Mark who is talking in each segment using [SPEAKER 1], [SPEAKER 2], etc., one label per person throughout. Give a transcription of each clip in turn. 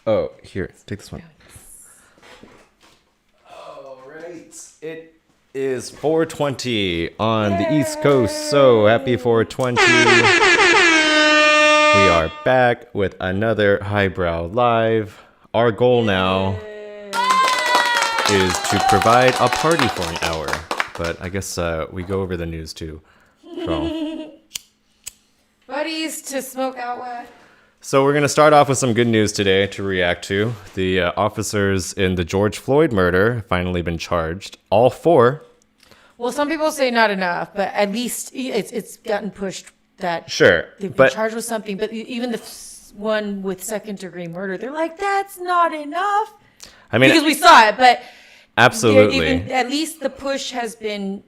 [SPEAKER 1] Oh, here, take this one. All right. It is 4:20 on the East Coast. So happy 4:20. We are back with another Highbrow Live. Our goal now is to provide a party for an hour. But I guess we go over the news too. So.
[SPEAKER 2] Buddies to smoke out with.
[SPEAKER 1] So we're going to start off with some good news today to react to. The officers in the George Floyd murder have finally been charged. All four.
[SPEAKER 2] Well, some people say not enough, but at least it's gotten pushed that
[SPEAKER 1] Sure.
[SPEAKER 2] they've been charged with something. But even the one with second-degree murder, they're like, that's not enough.
[SPEAKER 1] I mean,
[SPEAKER 2] because we saw it, but
[SPEAKER 1] absolutely.
[SPEAKER 2] at least the push has been,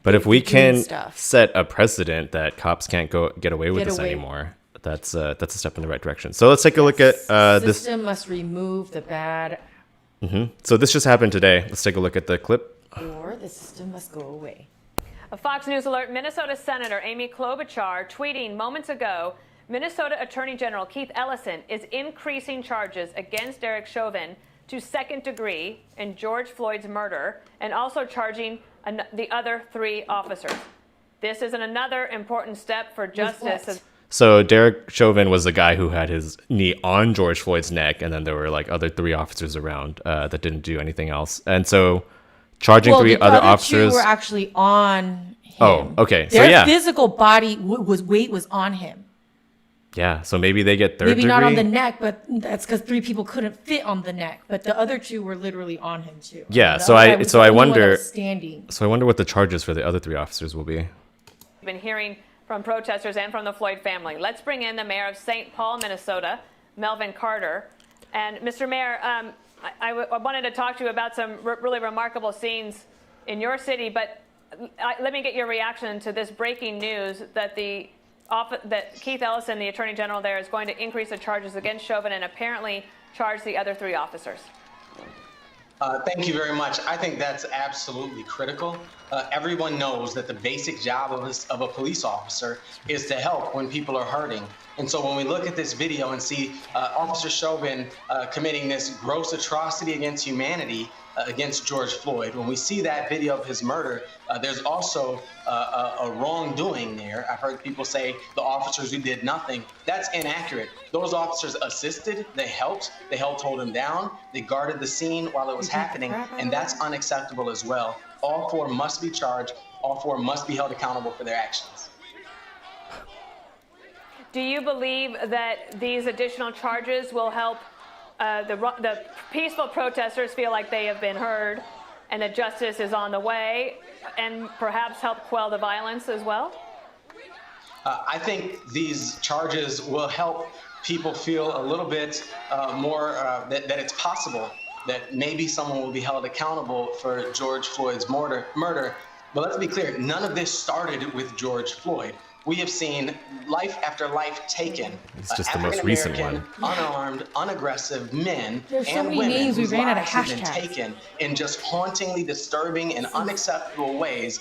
[SPEAKER 1] But if we can
[SPEAKER 2] stuff.
[SPEAKER 1] set a precedent that cops can't get away with this anymore, that's a step in the right direction. So let's take a look at this.
[SPEAKER 2] System must remove the bad.
[SPEAKER 1] So this just happened today. Let's take a look at the clip.
[SPEAKER 2] Or the system must go away.
[SPEAKER 3] A Fox News alert, Minnesota Senator Amy Klobuchar tweeting moments ago, Minnesota Attorney General Keith Ellison is increasing charges against Derek Chauvin to second degree in George Floyd's murder and also charging the other three officers. This is another important step for justice.
[SPEAKER 1] So Derek Chauvin was the guy who had his knee on George Floyd's neck, and then there were like other three officers around that didn't do anything else. And so charging three other officers
[SPEAKER 2] two were actually on him.
[SPEAKER 1] Oh, okay.
[SPEAKER 2] Their physical body weight was on him.
[SPEAKER 1] Yeah, so maybe they get third degree.
[SPEAKER 2] Maybe not on the neck, but that's because three people couldn't fit on the neck. But the other two were literally on him too.
[SPEAKER 1] Yeah, so I wonder what the charges for the other three officers will be.
[SPEAKER 3] We've been hearing from protesters and from the Floyd family. Let's bring in the mayor of St. Paul, Minnesota, Melvin Carter. And Mr. Mayor, I wanted to talk to you about some really remarkable scenes in your city, but let me get your reaction to this breaking news that that Keith Ellison, the Attorney General there, is going to increase the charges against Chauvin and apparently charge the other three officers.
[SPEAKER 4] Thank you very much. I think that's absolutely critical. Everyone knows that the basic job of a police officer is to help when people are hurting. And so when we look at this video and see Officer Chauvin committing this gross atrocity against humanity, against George Floyd, when we see that video of his murder, there's also a wrongdoing there. I've heard people say the officers who did nothing. That's inaccurate. Those officers assisted, they helped hold him down, they guarded the scene while it was happening, and that's unacceptable as well. All four must be charged. All four must be held accountable for their actions.
[SPEAKER 3] Do you believe that these additional charges will help the peaceful protesters feel like they have been heard and that justice is on the way, and perhaps help quell the violence as well?
[SPEAKER 4] I think these charges will help people feel a little bit more that it's possible that maybe someone will be held accountable for George Floyd's murder. But let's be clear, none of this started with George Floyd. We have seen life after life taken.
[SPEAKER 1] It's just the most recent one.
[SPEAKER 4] Unarmed, unaggressive men
[SPEAKER 2] and women whose lives have been
[SPEAKER 4] taken in just hauntingly disturbing and unacceptable ways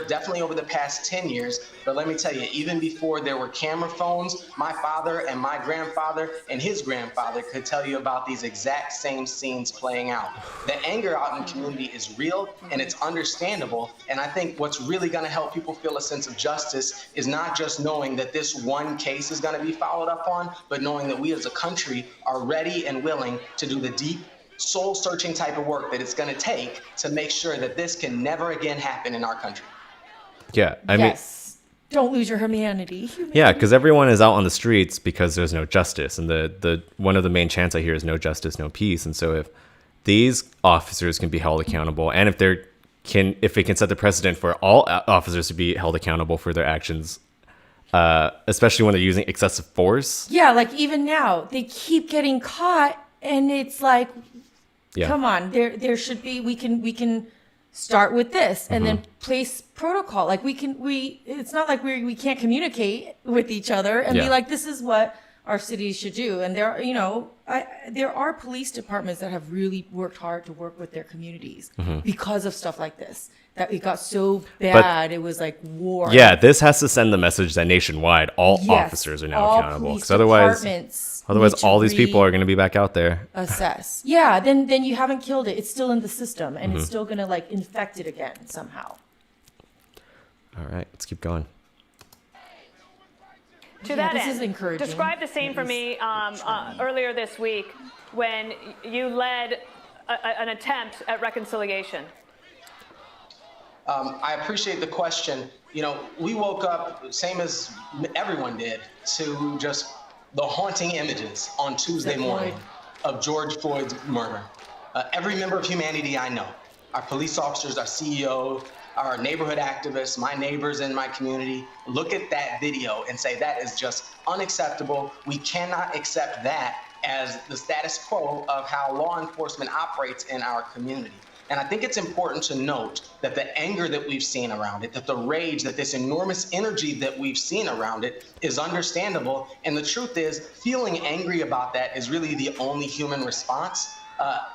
[SPEAKER 4] definitely over the past 10 years. But let me tell you, even before there were camera phones, my father and my grandfather and his grandfather could tell you about these exact same scenes playing out. The anger out in the community is real and it's understandable. And I think what's really going to help people feel a sense of justice is not just knowing that this one case is going to be followed up on, but knowing that we as a country are ready and willing to do the deep, soul-searching type of work that it's going to take to make sure that this can never again happen in our country.
[SPEAKER 1] Yeah, I mean,
[SPEAKER 2] don't lose your humanity.
[SPEAKER 1] Yeah, because everyone is out on the streets because there's no justice, and the one of the main chants I hear is no justice, no peace. And so if these officers can be held accountable, and if it can set the precedent for all officers to be held accountable for their actions, especially when they're using excessive force.
[SPEAKER 2] Yeah, like even now they keep getting caught, and it's like, come on, there should be we can start with this and then place protocol. Like it's not like we can't communicate with each other and be like, this is what our cities should do. And there, there are police departments that have really worked hard to work with their communities because of stuff like this. That it got so bad, it was like war.
[SPEAKER 1] Yeah, this has to send the message that nationwide, all officers are now accountable. Because otherwise, all these people are going to be back out there.
[SPEAKER 2] Assess. Yeah, then you haven't killed it. It's still in the system, and it's still going to like infect it again somehow.
[SPEAKER 1] All right, let's keep going.
[SPEAKER 3] To that
[SPEAKER 2] this
[SPEAKER 3] end,
[SPEAKER 2] is encouraging.
[SPEAKER 3] describe the scene for me earlier this week when you led an attempt at reconciliation.
[SPEAKER 4] I appreciate the question. We woke up, same as everyone did, to just the haunting images on Tuesday morning of George Floyd's murder. Every member of humanity I know, our police officers, our CEO, our neighborhood activists, my neighbors in my community, look at that video and say that is just unacceptable. We cannot accept that as the status quo of how law enforcement operates in our community. And I think it's important to note that the anger that we've seen around it, that the rage, that this enormous energy that we've seen around it is understandable. And the truth is, feeling angry about that is really the only human response.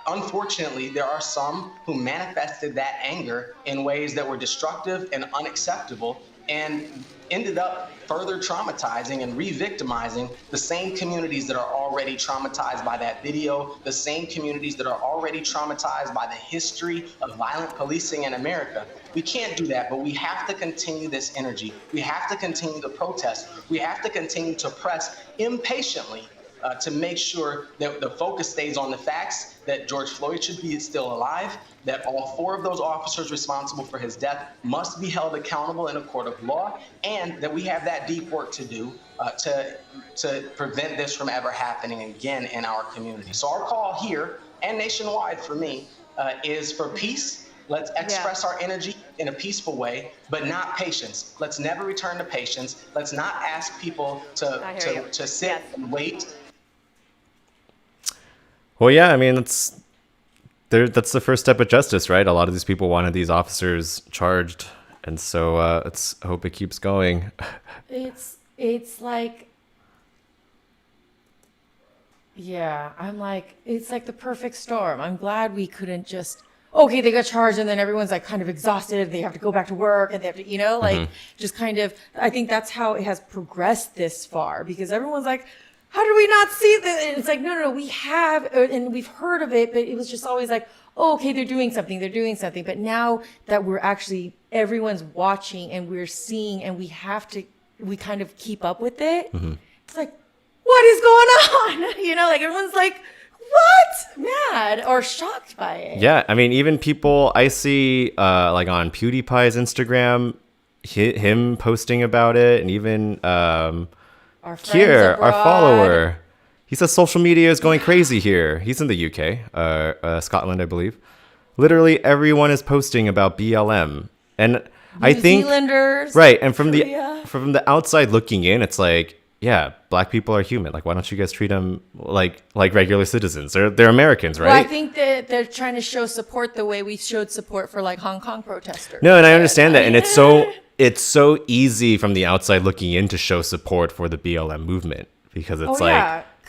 [SPEAKER 4] Unfortunately, there are some who manifested that anger in ways that were destructive and unacceptable and ended up further traumatizing and re-victimizing the same communities that are already traumatized by that video, the same communities that are already traumatized by the history of violent policing in America. We can't do that, but we have to continue this energy. We have to continue to protest. We have to continue to press impatiently to make sure that the focus stays on the facts, that George Floyd should be still alive, that all 4 of those officers responsible for his death must be held accountable in a court of law, and that we have that deep work to do to prevent this from ever happening again in our community. So our call here and nationwide for me is for peace. Let's express our energy in a peaceful way, but not patience. Let's never return to patience. Let's not ask people to sit and wait.
[SPEAKER 1] Well, yeah, I mean, that's the first step of justice, right? A lot of these people wanted these officers charged, and so let's hope it keeps going.
[SPEAKER 2] It's like, yeah, I'm like, it's like the perfect storm. I'm glad we couldn't just, okay, they got charged, and then everyone's like kind of exhausted. They have to go back to work, and they have to, just kind of, I think that's how it has progressed this far, because everyone's like, how do we not see this? And it's like, no, we have, and we've heard of it, but it was just always like, oh, okay, they're doing something. But now that we're actually, everyone's watching and we're seeing, and we kind of keep up with it. It's like, what is going on? Like everyone's like, what? Mad or shocked by it.
[SPEAKER 1] Yeah, I mean, even people I see like on PewDiePie's Instagram, him posting about it, and even
[SPEAKER 2] our
[SPEAKER 1] follower, he says social media is going crazy here. He's in the UK, Scotland, I believe. Literally everyone is posting about BLM, and I think New
[SPEAKER 2] Zealanders,
[SPEAKER 1] right. And from
[SPEAKER 2] Korea.
[SPEAKER 1] the outside looking in, it's like, yeah, black people are human. Like, why don't you guys treat them like regular citizens? They're Americans, right?
[SPEAKER 2] Well, I think that they're trying to show support the way we showed support for like Hong Kong protesters.
[SPEAKER 1] No, and I understand that, and it's so easy from the outside looking in to show support for the BLM movement, because it's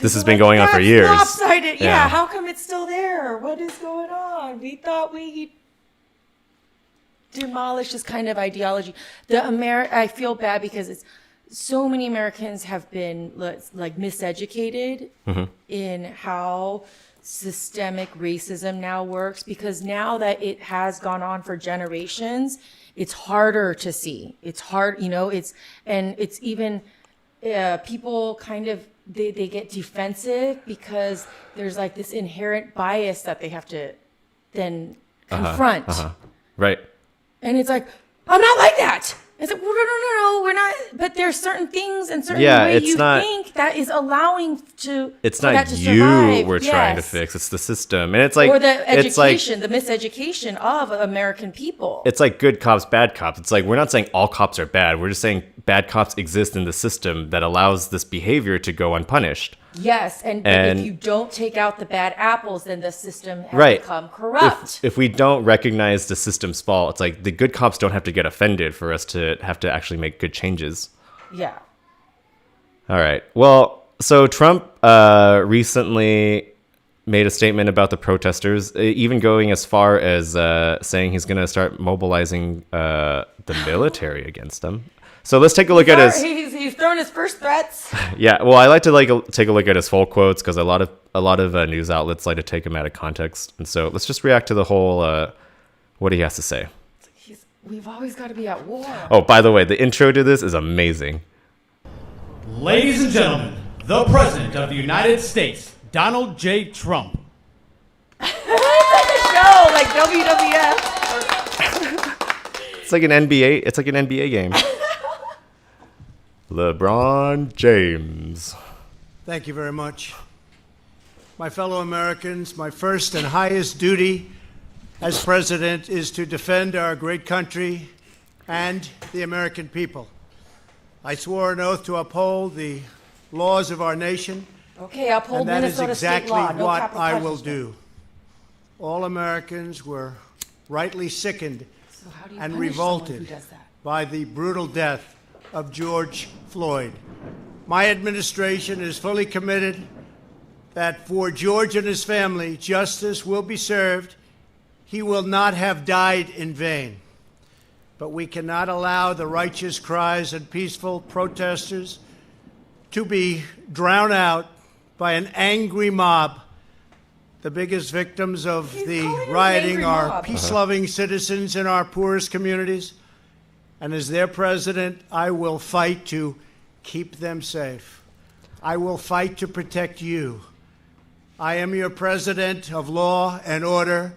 [SPEAKER 1] this has been going on for years.
[SPEAKER 2] Lopsided. Yeah, how come it's still there? What is going on? We thought we demolished this kind of ideology. I feel bad because it's so many Americans have been like miseducated in how systemic racism now works, because now that it has gone on for generations, it's harder to see. It's hard, it's even people kind of, they get defensive because there's like this inherent bias that they have to then confront.
[SPEAKER 1] Right.
[SPEAKER 2] And it's like, I'm not like that. It's like, well, no, we're not. But there's certain things and certain way you think that is allowing to.
[SPEAKER 1] It's not you we're trying to fix. It's the system, and it's like,
[SPEAKER 2] or the education, the miseducation of American people.
[SPEAKER 1] It's like good cops, bad cops. It's like, we're not saying all cops are bad. We're just saying bad cops exist in the system that allows this behavior to go unpunished.
[SPEAKER 2] Yes, and if you don't take out the bad apples, then the system has become corrupt.
[SPEAKER 1] If we don't recognize the system's fault, it's like the good cops don't have to get offended for us to have to actually make good changes.
[SPEAKER 2] Yeah.
[SPEAKER 1] All right. Well, so Trump recently made a statement about the protesters, even going as far as saying he's going to start mobilizing the military against them. So let's take a look at his.
[SPEAKER 2] He's thrown his first threats.
[SPEAKER 1] Yeah, well, I like to take a look at his full quotes because a lot of news outlets like to take him out of context, and so let's just react to the whole what he has to say.
[SPEAKER 2] We've always got to be at war.
[SPEAKER 1] Oh, by the way, the intro to this is amazing.
[SPEAKER 5] Ladies and gentlemen, the President of the United States, Donald J. Trump.
[SPEAKER 2] It's like a show, like WWF.
[SPEAKER 1] It's like an NBA. It's like an NBA game. LeBron James.
[SPEAKER 6] Thank you very much. My fellow Americans, my first and highest duty as president is to defend our great country and the American people. I swore an oath to uphold the laws of our nation,
[SPEAKER 2] Okay, uphold
[SPEAKER 6] and that is
[SPEAKER 2] Minnesota
[SPEAKER 6] exactly
[SPEAKER 2] state law. No
[SPEAKER 6] what
[SPEAKER 2] capital
[SPEAKER 6] I will
[SPEAKER 2] punishment.
[SPEAKER 6] do. All Americans were rightly sickened
[SPEAKER 2] So how do you
[SPEAKER 6] and
[SPEAKER 2] punish someone who
[SPEAKER 6] revolted
[SPEAKER 2] does that?
[SPEAKER 6] by the brutal death of George Floyd. My administration is fully committed that for George and his family, justice will be served. He will not have died in vain. But we cannot allow the righteous cries and peaceful protesters to be drowned out by an angry mob. The biggest victims of
[SPEAKER 2] He's
[SPEAKER 6] the
[SPEAKER 2] calling it an
[SPEAKER 6] rioting
[SPEAKER 2] angry
[SPEAKER 6] are
[SPEAKER 2] mob.
[SPEAKER 6] peace-loving citizens in our poorest communities. And as their president, I will fight to keep them safe. I will fight to protect you. I am your president of law and order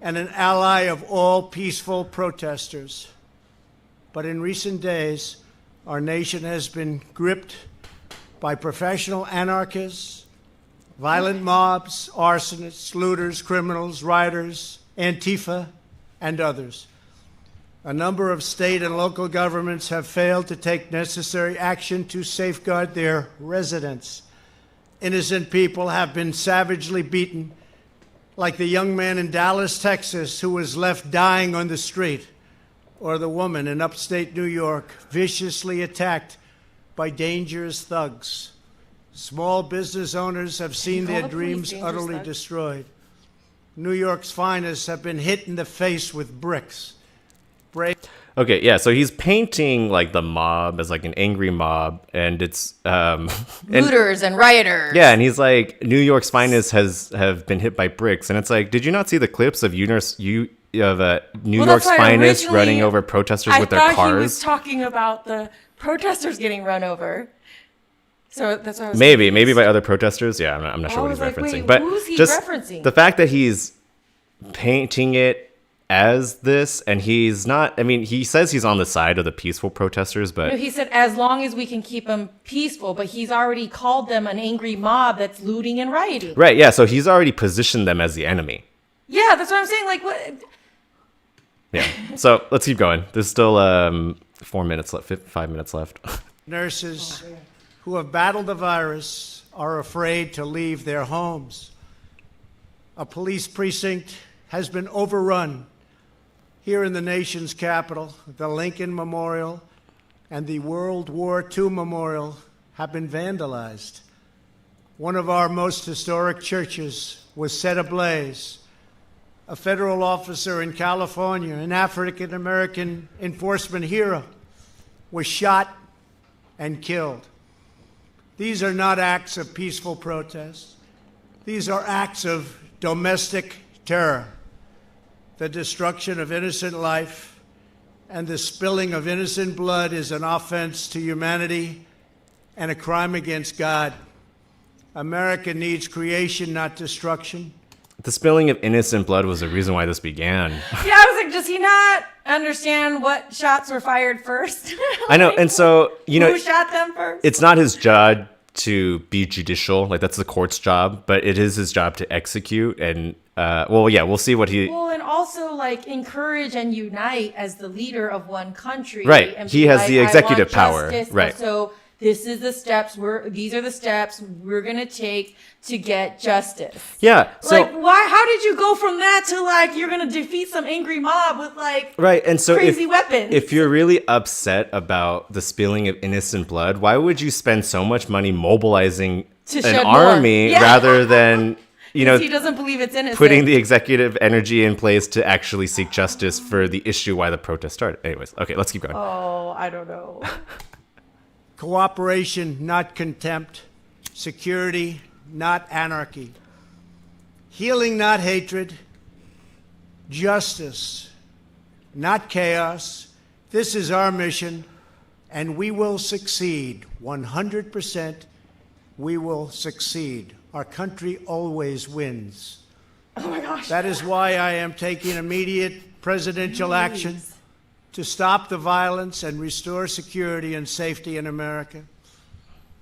[SPEAKER 6] and an ally of all peaceful protesters. But in recent days, our nation has been gripped by professional anarchists, violent mobs, arsonists, looters, criminals, rioters, Antifa, and others. A number of state and local governments have failed to take necessary action to safeguard their residents. Innocent people have been savagely beaten, like the young man in Dallas, Texas, who was left dying on the street, or the woman in upstate New York viciously attacked by dangerous thugs. Small business owners have seen
[SPEAKER 2] call
[SPEAKER 6] their
[SPEAKER 2] the police
[SPEAKER 6] dreams
[SPEAKER 2] dangerous
[SPEAKER 6] utterly
[SPEAKER 2] thugs?
[SPEAKER 6] destroyed. New York's finest have been hit in the face with bricks.
[SPEAKER 1] Okay, yeah, so he's painting like the mob as like an angry mob, and it's and,
[SPEAKER 2] Looters and rioters.
[SPEAKER 1] yeah, and he's like New York's finest have been hit by bricks, and it's like, did you not see the clips of New
[SPEAKER 2] Well,
[SPEAKER 1] York's
[SPEAKER 2] that's why
[SPEAKER 1] finest
[SPEAKER 2] originally
[SPEAKER 1] running over protesters with their
[SPEAKER 2] I thought he was
[SPEAKER 1] cars?
[SPEAKER 2] talking about the protesters getting run over. So that's why I was
[SPEAKER 1] Maybe
[SPEAKER 2] confused.
[SPEAKER 1] by other protesters. Yeah, I'm not sure
[SPEAKER 2] I
[SPEAKER 1] what he's
[SPEAKER 2] was like,
[SPEAKER 1] referencing,
[SPEAKER 2] wait,
[SPEAKER 1] but
[SPEAKER 2] who's he
[SPEAKER 1] just
[SPEAKER 2] referencing?
[SPEAKER 1] the fact that he's painting it as this, and he's not. I mean, he says he's on the side of the peaceful protesters, but
[SPEAKER 2] No, he said as long as we can keep them peaceful, but he's already called them an angry mob that's looting and rioting.
[SPEAKER 1] right, yeah. So he's already positioned them as the enemy.
[SPEAKER 2] Yeah, that's what I'm saying. Like, what?
[SPEAKER 1] Yeah. So let's keep going. There's still 4 minutes left, 5 minutes left.
[SPEAKER 6] Nurses who have battled the virus are afraid to leave their homes. A police precinct has been overrun here in the nation's capital. The Lincoln Memorial and the World War II Memorial have been vandalized. One of our most historic churches was set ablaze. A federal officer in California, an African-American enforcement hero, was shot and killed. These are not acts of peaceful protest. These are acts of domestic terror. The destruction of innocent life and the spilling of innocent blood is an offense to humanity and a crime against God. America needs creation, not destruction.
[SPEAKER 1] The spilling of innocent blood was the reason why this began.
[SPEAKER 2] Yeah, I was like, does he not understand what shots were fired first?
[SPEAKER 1] I know, and so
[SPEAKER 2] Who shot them first?
[SPEAKER 1] it's not his job to be judicial, like that's the court's job, but it is his job to execute. And we'll see what he.
[SPEAKER 2] Well, and also like encourage and unite as the leader of one country.
[SPEAKER 1] Right.
[SPEAKER 2] And
[SPEAKER 1] He
[SPEAKER 2] be
[SPEAKER 1] has
[SPEAKER 2] like,
[SPEAKER 1] the
[SPEAKER 2] I
[SPEAKER 1] executive
[SPEAKER 2] want
[SPEAKER 1] power.
[SPEAKER 2] justice.
[SPEAKER 1] Right.
[SPEAKER 2] So This is the steps these are the steps we're going to take to get justice.
[SPEAKER 1] Yeah. So
[SPEAKER 2] Like, why? How did you go from that to like you're going to defeat some angry mob with like
[SPEAKER 1] right, and so
[SPEAKER 2] crazy weapons?
[SPEAKER 1] if you're really upset about the spilling of innocent blood, why would you spend so much money mobilizing
[SPEAKER 2] To
[SPEAKER 1] an
[SPEAKER 2] shed more.
[SPEAKER 1] army
[SPEAKER 2] Yeah.
[SPEAKER 1] rather than
[SPEAKER 2] he doesn't believe it's innocent.
[SPEAKER 1] putting the executive energy in place to actually seek justice for the issue why the protest started? Anyways, okay, let's keep going.
[SPEAKER 2] Oh, I don't know.
[SPEAKER 6] Cooperation, not contempt. Security, not anarchy. Healing, not hatred. Justice, not chaos. This is our mission, and we will succeed. 100%, we will succeed. Our country always wins.
[SPEAKER 2] Oh my gosh.
[SPEAKER 6] That is why I am taking immediate presidential action to stop the violence and restore security and safety in America.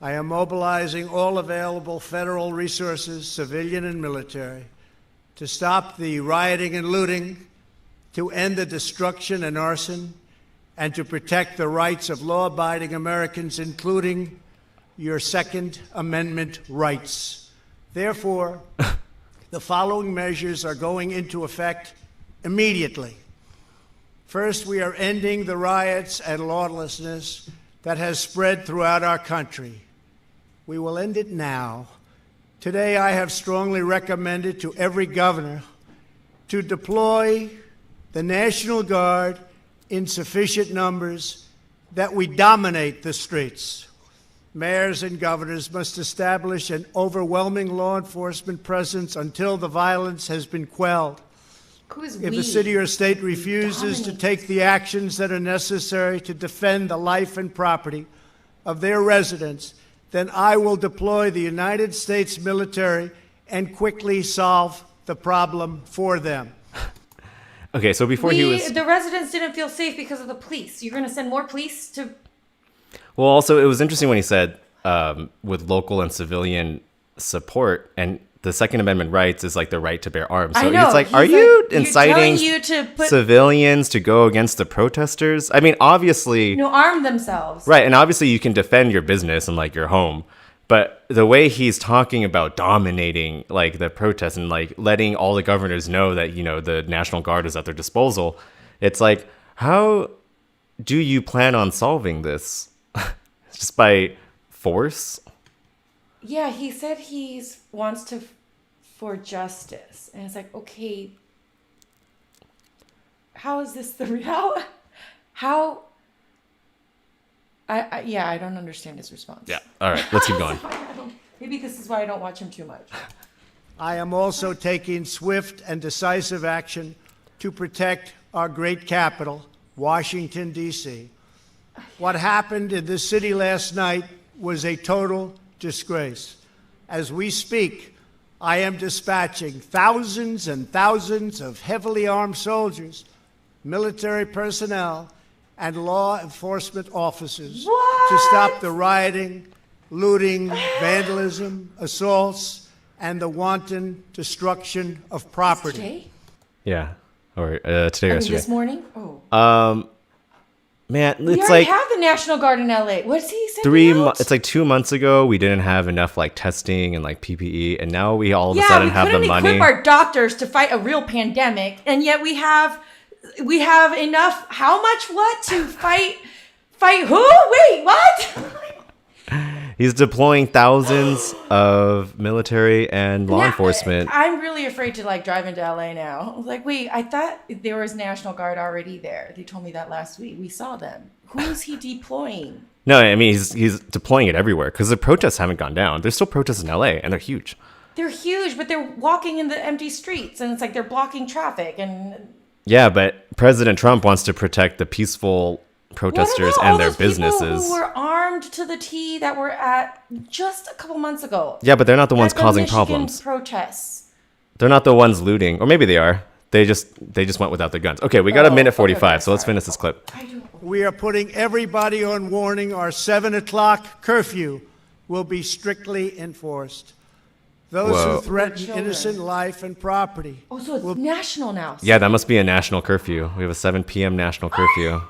[SPEAKER 6] I am mobilizing all available federal resources, civilian and military, to stop the rioting and looting, to end the destruction and arson, and to protect the rights of law-abiding Americans, including your Second Amendment rights. Therefore, the following measures are going into effect immediately. First, we are ending the riots and lawlessness that has spread throughout our country. We will end it now. Today, I have strongly recommended to every governor to deploy the National Guard in sufficient numbers that we dominate the streets. Mayors and governors must establish an overwhelming law enforcement presence until the violence has been quelled. If a city or state refuses to take the actions that are necessary to defend the life and property of their residents, then I will deploy the United States military and quickly solve the problem for them.
[SPEAKER 1] Okay, so before
[SPEAKER 2] The residents didn't feel safe because of the police. You're going to send more police to...
[SPEAKER 1] Well, also, it was interesting when he said with local and civilian support, and the Second Amendment rights is like the right to bear arms. So
[SPEAKER 2] I know.
[SPEAKER 1] it's like,
[SPEAKER 2] He's
[SPEAKER 1] are
[SPEAKER 2] like,
[SPEAKER 1] you
[SPEAKER 2] you're
[SPEAKER 1] inciting
[SPEAKER 2] telling you to put...
[SPEAKER 1] civilians to go against the protesters? I mean, obviously...
[SPEAKER 2] No, arm themselves.
[SPEAKER 1] Right, and obviously you can defend your business and like your home, but the way he's talking about dominating like the protests and like letting all the governors know that, you know, the National Guard is at their disposal, it's like, how do you plan on solving this? Just by force?
[SPEAKER 2] Yeah, he said he wants to for justice, and it's like, okay, how is this the real? How? I don't understand his response.
[SPEAKER 1] Yeah. All right, let's keep going.
[SPEAKER 2] Maybe this is why I don't watch him too much.
[SPEAKER 6] I am also taking swift and decisive action to protect our great capital, Washington, D.C. What happened in this city last night was a total disgrace. As we speak, I am dispatching thousands and thousands of heavily armed soldiers, military personnel, and law enforcement officers to stop the rioting, looting, vandalism, assaults, and the wanton destruction of property.
[SPEAKER 2] Today?
[SPEAKER 1] Yeah. Or today or yesterday.
[SPEAKER 2] This morning? Oh.
[SPEAKER 1] Man,
[SPEAKER 2] We
[SPEAKER 1] it's
[SPEAKER 2] already
[SPEAKER 1] like
[SPEAKER 2] have the National Guard in LA. What's he saying?
[SPEAKER 1] 3 months. It's like 2 months ago we didn't have enough like testing and like PPE, and now we all of a sudden have the money.
[SPEAKER 2] Yeah, we couldn't equip our doctors to fight a real pandemic, and yet we have enough. How much? What to fight? Fight who? Wait, what?
[SPEAKER 1] He's deploying thousands of military and law enforcement.
[SPEAKER 2] I'm really afraid to like drive into LA now. I was like, wait, I thought there was National Guard already there. They told me that last week. We saw them. Who is he deploying?
[SPEAKER 1] No, I mean he's deploying it everywhere because the protests haven't gone down. There's still protests in LA, and they're huge.
[SPEAKER 2] They're huge, but they're walking in the empty streets, and it's like they're blocking traffic. And
[SPEAKER 1] yeah, but President Trump wants to protect the peaceful protesters
[SPEAKER 2] what about
[SPEAKER 1] and
[SPEAKER 2] all
[SPEAKER 1] their
[SPEAKER 2] those people
[SPEAKER 1] businesses.
[SPEAKER 2] who were armed to the T that were at just a couple months ago?
[SPEAKER 1] Yeah, but they're not the ones
[SPEAKER 2] At the
[SPEAKER 1] causing
[SPEAKER 2] Michigan
[SPEAKER 1] problems.
[SPEAKER 2] Protests.
[SPEAKER 1] They're not the ones looting, or maybe they are. They just went without their guns. Okay, we got a minute 45,
[SPEAKER 2] okay,
[SPEAKER 1] so let's
[SPEAKER 2] sorry.
[SPEAKER 1] finish this clip.
[SPEAKER 6] We are putting everybody on warning. Our 7 o'clock curfew will be strictly enforced. Those
[SPEAKER 1] Whoa.
[SPEAKER 6] who threaten
[SPEAKER 2] Children.
[SPEAKER 6] innocent life and property.
[SPEAKER 2] Oh, so it's national now.
[SPEAKER 1] Yeah, that must be a national curfew. We have a 7 p.m. national curfew.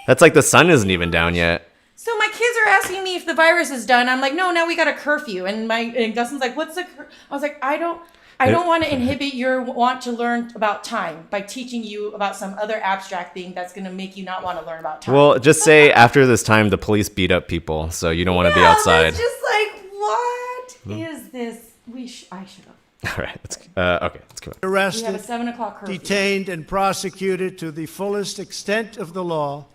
[SPEAKER 1] That's like the sun isn't even down yet.
[SPEAKER 2] So my kids they're asking me if the virus is done. I'm like, no, now we got a curfew. And Dustin's like, what's the? I was like, I don't want to inhibit your want to learn about time by teaching you about some other abstract thing that's going to make you not want to learn about time.
[SPEAKER 1] Well, just say after this time, the police beat up people, so you don't want to be outside.
[SPEAKER 2] It's just like, what is this? I should have.
[SPEAKER 1] All right, okay, let's go.
[SPEAKER 2] We
[SPEAKER 6] Arrested,
[SPEAKER 2] have a 7 o'clock curfew.
[SPEAKER 6] detained, and prosecuted to the fullest extent of the law.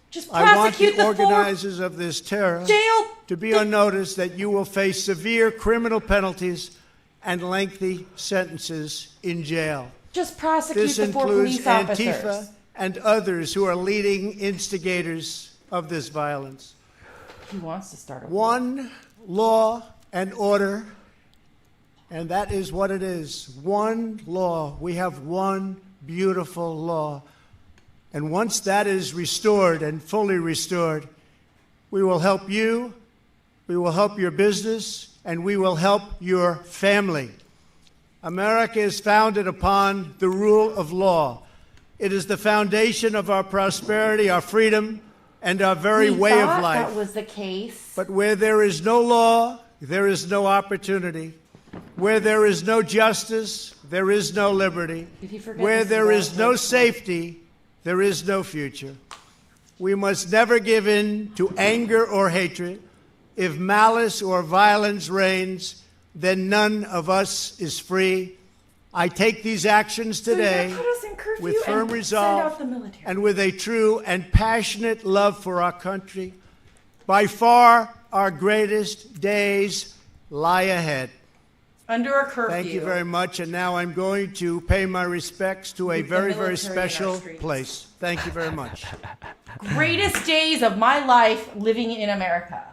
[SPEAKER 2] Just
[SPEAKER 6] I want
[SPEAKER 2] prosecute
[SPEAKER 6] the
[SPEAKER 2] the
[SPEAKER 6] organizers of this terror
[SPEAKER 2] jail.
[SPEAKER 6] to be on notice that you will face severe criminal penalties and lengthy sentences in jail.
[SPEAKER 2] Just prosecute
[SPEAKER 6] This
[SPEAKER 2] the 4
[SPEAKER 6] includes
[SPEAKER 2] police officers.
[SPEAKER 6] Antifa and others who are leading instigators of this violence.
[SPEAKER 2] He wants to start a war.
[SPEAKER 6] One law and order, and that is what it is. One law. We have one beautiful law. And once that is restored and fully restored, we will help you, we will help your business, and we will help your family. America is founded upon the rule of law. It is the foundation of our prosperity, our freedom, and our very
[SPEAKER 2] We
[SPEAKER 6] way of
[SPEAKER 2] thought
[SPEAKER 6] life.
[SPEAKER 2] that was the case.
[SPEAKER 6] But where there is no law, there is no opportunity. Where there is no justice, there is no liberty.
[SPEAKER 2] Did he forget
[SPEAKER 6] Where
[SPEAKER 2] this
[SPEAKER 6] there
[SPEAKER 2] is
[SPEAKER 6] is
[SPEAKER 2] all
[SPEAKER 6] no
[SPEAKER 2] right?
[SPEAKER 6] safety, there is no future. We must never give in to anger or hatred. If malice or violence reigns, then none of us is free. I take these actions today
[SPEAKER 2] So you're gonna put us in curfew
[SPEAKER 6] with firm
[SPEAKER 2] and
[SPEAKER 6] resolve
[SPEAKER 2] send out the military.
[SPEAKER 6] and with a true and passionate love for our country. By far, our greatest days lie ahead.
[SPEAKER 2] Under a curfew.
[SPEAKER 6] Thank you very much. And now I'm going to pay my respects to a
[SPEAKER 2] With the
[SPEAKER 6] very, very
[SPEAKER 2] military in our
[SPEAKER 6] special
[SPEAKER 2] streets.
[SPEAKER 6] place. Thank you very much.
[SPEAKER 2] Greatest days of my life living in America.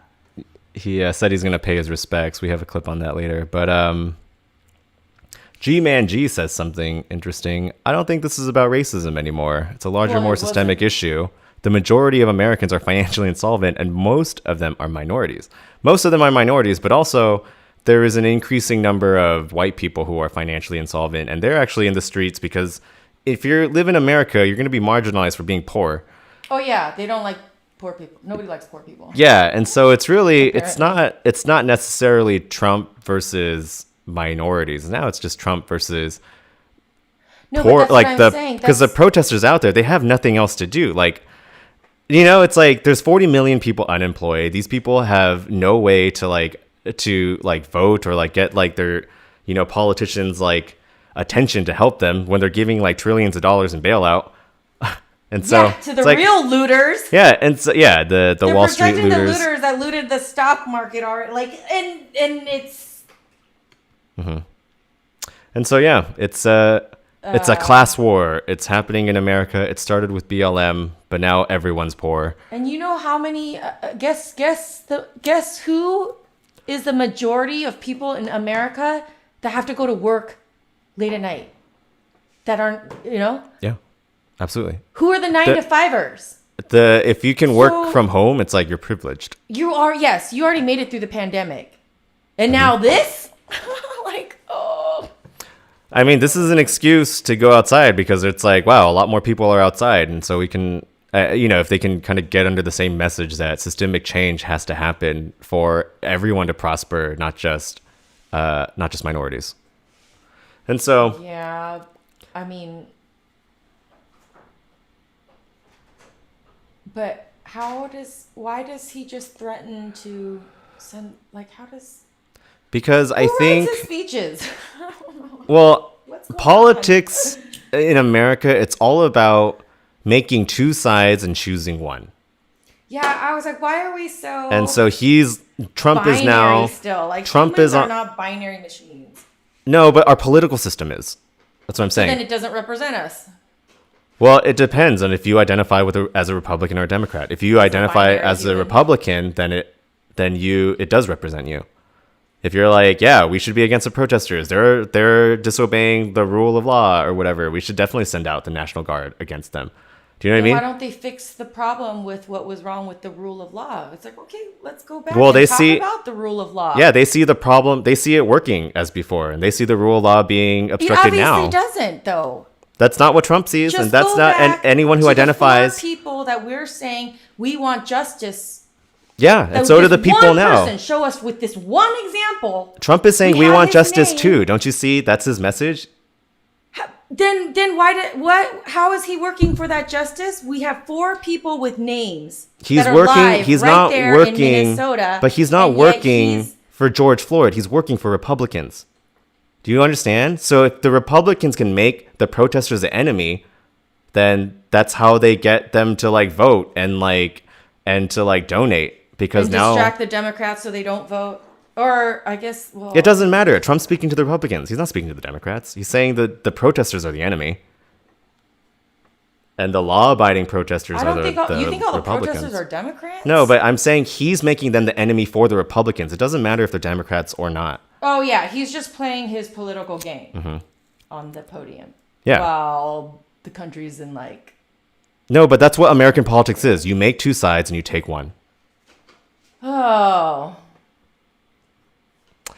[SPEAKER 1] He said he's going to pay his respects. We have a clip on that later. But G-Man G says something interesting. I don't think this is about racism anymore. It's a larger,
[SPEAKER 2] Well, it
[SPEAKER 1] more systemic
[SPEAKER 2] wasn't.
[SPEAKER 1] issue. The majority of Americans are financially insolvent, and most of them are minorities. Most of them are minorities, but also there is an increasing number of white people who are financially insolvent, and they're actually in the streets because if you live in America, you're going to be marginalized for being poor.
[SPEAKER 2] Oh yeah, they don't like poor people. Nobody likes poor people.
[SPEAKER 1] Yeah, and so it's really it's
[SPEAKER 2] Apparently.
[SPEAKER 1] not necessarily Trump versus minorities. Now it's just Trump versus
[SPEAKER 2] No,
[SPEAKER 1] poor,
[SPEAKER 2] but that's
[SPEAKER 1] like
[SPEAKER 2] what
[SPEAKER 1] the
[SPEAKER 2] I'm saying.
[SPEAKER 1] because the
[SPEAKER 2] That's-
[SPEAKER 1] protesters out there, they have nothing else to do. Like, you know, it's like there's 40 million people unemployed. These people have no way to vote or like get like their, you know, politicians like attention to help them when they're giving like trillions of dollars in bailout. And so
[SPEAKER 2] yeah, to the
[SPEAKER 1] it's like,
[SPEAKER 2] real looters.
[SPEAKER 1] yeah, and so yeah, the
[SPEAKER 2] They're
[SPEAKER 1] Wall Street
[SPEAKER 2] protecting
[SPEAKER 1] looters.
[SPEAKER 2] the looters that looted the stock market are like, and it's
[SPEAKER 1] And so yeah, it's a class war. It's happening in America. It started with BLM, but now everyone's poor.
[SPEAKER 2] and you know how many guess who is the majority of people in America that have to go to work late at night that aren't, you know,
[SPEAKER 1] Yeah, absolutely.
[SPEAKER 2] who are the 9 to 5ers?
[SPEAKER 1] If you can work
[SPEAKER 2] So-
[SPEAKER 1] from home, it's like you're privileged.
[SPEAKER 2] You are, yes, you already made it through the pandemic. And now this? Like, oh.
[SPEAKER 1] I mean, this is an excuse to go outside because it's like, wow, a lot more people are outside. And so we can, you know, if they can kind of get under the same message that systemic change has to happen for everyone to prosper, not just minorities. And so,
[SPEAKER 2] Yeah, I mean, but why does he just threaten to send, like, how does,
[SPEAKER 1] because I
[SPEAKER 2] who
[SPEAKER 1] think,
[SPEAKER 2] writes his speeches?
[SPEAKER 1] well,
[SPEAKER 2] What's going
[SPEAKER 1] politics in America, it's all about making two sides and choosing one.
[SPEAKER 2] Yeah, I was like, why are we so
[SPEAKER 1] And so Trump
[SPEAKER 2] binary
[SPEAKER 1] is now,
[SPEAKER 2] still? Like,
[SPEAKER 1] Trump
[SPEAKER 2] humans
[SPEAKER 1] is
[SPEAKER 2] are
[SPEAKER 1] on,
[SPEAKER 2] not binary machines.
[SPEAKER 1] no, but our political system is. That's what I'm saying.
[SPEAKER 2] Then it doesn't represent us.
[SPEAKER 1] Well, it depends on if you identify as a Republican or a Democrat. If you identify
[SPEAKER 2] binary
[SPEAKER 1] as a
[SPEAKER 2] human.
[SPEAKER 1] Republican, then it does represent you. If you're like, yeah, we should be against the protesters. They're disobeying the rule of law or whatever. We should definitely send out the National Guard against them. Do you know what I
[SPEAKER 2] Then
[SPEAKER 1] mean?
[SPEAKER 2] why don't they fix the problem with what was wrong with the rule of law? It's like, okay, let's go back
[SPEAKER 1] Well,
[SPEAKER 2] and
[SPEAKER 1] they
[SPEAKER 2] talk
[SPEAKER 1] see-
[SPEAKER 2] about the rule of law.
[SPEAKER 1] Yeah, they see the problem. They see it working as before, and they see the rule of law being
[SPEAKER 2] He
[SPEAKER 1] obstructed
[SPEAKER 2] obviously
[SPEAKER 1] now.
[SPEAKER 2] doesn't, though.
[SPEAKER 1] That's not what Trump sees,
[SPEAKER 2] Just
[SPEAKER 1] and that's
[SPEAKER 2] go
[SPEAKER 1] not. And
[SPEAKER 2] back
[SPEAKER 1] anyone who
[SPEAKER 2] to the
[SPEAKER 1] identifies,
[SPEAKER 2] four people that we're saying we want justice
[SPEAKER 1] Yeah, and so do the people
[SPEAKER 2] one
[SPEAKER 1] now.
[SPEAKER 2] Person show us with this one example.
[SPEAKER 1] Trump is saying we
[SPEAKER 2] have
[SPEAKER 1] want
[SPEAKER 2] his
[SPEAKER 1] justice
[SPEAKER 2] name.
[SPEAKER 1] too. Don't you see? That's his message.
[SPEAKER 2] Then how is he working for that justice? We have 4 people with names.
[SPEAKER 1] He's
[SPEAKER 2] that are
[SPEAKER 1] working.
[SPEAKER 2] live
[SPEAKER 1] He's
[SPEAKER 2] right
[SPEAKER 1] not
[SPEAKER 2] there
[SPEAKER 1] working.
[SPEAKER 2] in Minnesota,
[SPEAKER 1] but he's not
[SPEAKER 2] and yet
[SPEAKER 1] working
[SPEAKER 2] he's-
[SPEAKER 1] for George Floyd. He's working for Republicans. Do you understand? So if the Republicans can make the protesters the enemy, then that's how they get them to like vote and to like donate, because
[SPEAKER 2] and
[SPEAKER 1] now
[SPEAKER 2] distract the Democrats so they don't vote. Or I guess
[SPEAKER 1] it doesn't matter. Trump's speaking to the Republicans. He's not speaking to the Democrats. He's saying that the protesters are the enemy. And the law-abiding protesters
[SPEAKER 2] I
[SPEAKER 1] are
[SPEAKER 2] don't
[SPEAKER 1] the
[SPEAKER 2] think you think all the
[SPEAKER 1] Republicans.
[SPEAKER 2] protesters are Democrats?
[SPEAKER 1] No, but I'm saying he's making them the enemy for the Republicans. It doesn't matter if they're Democrats or not.
[SPEAKER 2] Oh yeah, he's just playing his political game on the podium.
[SPEAKER 1] Yeah.
[SPEAKER 2] While the country's in like.
[SPEAKER 1] No, but that's what American politics is. You make 2 sides and you take one.
[SPEAKER 2] Oh.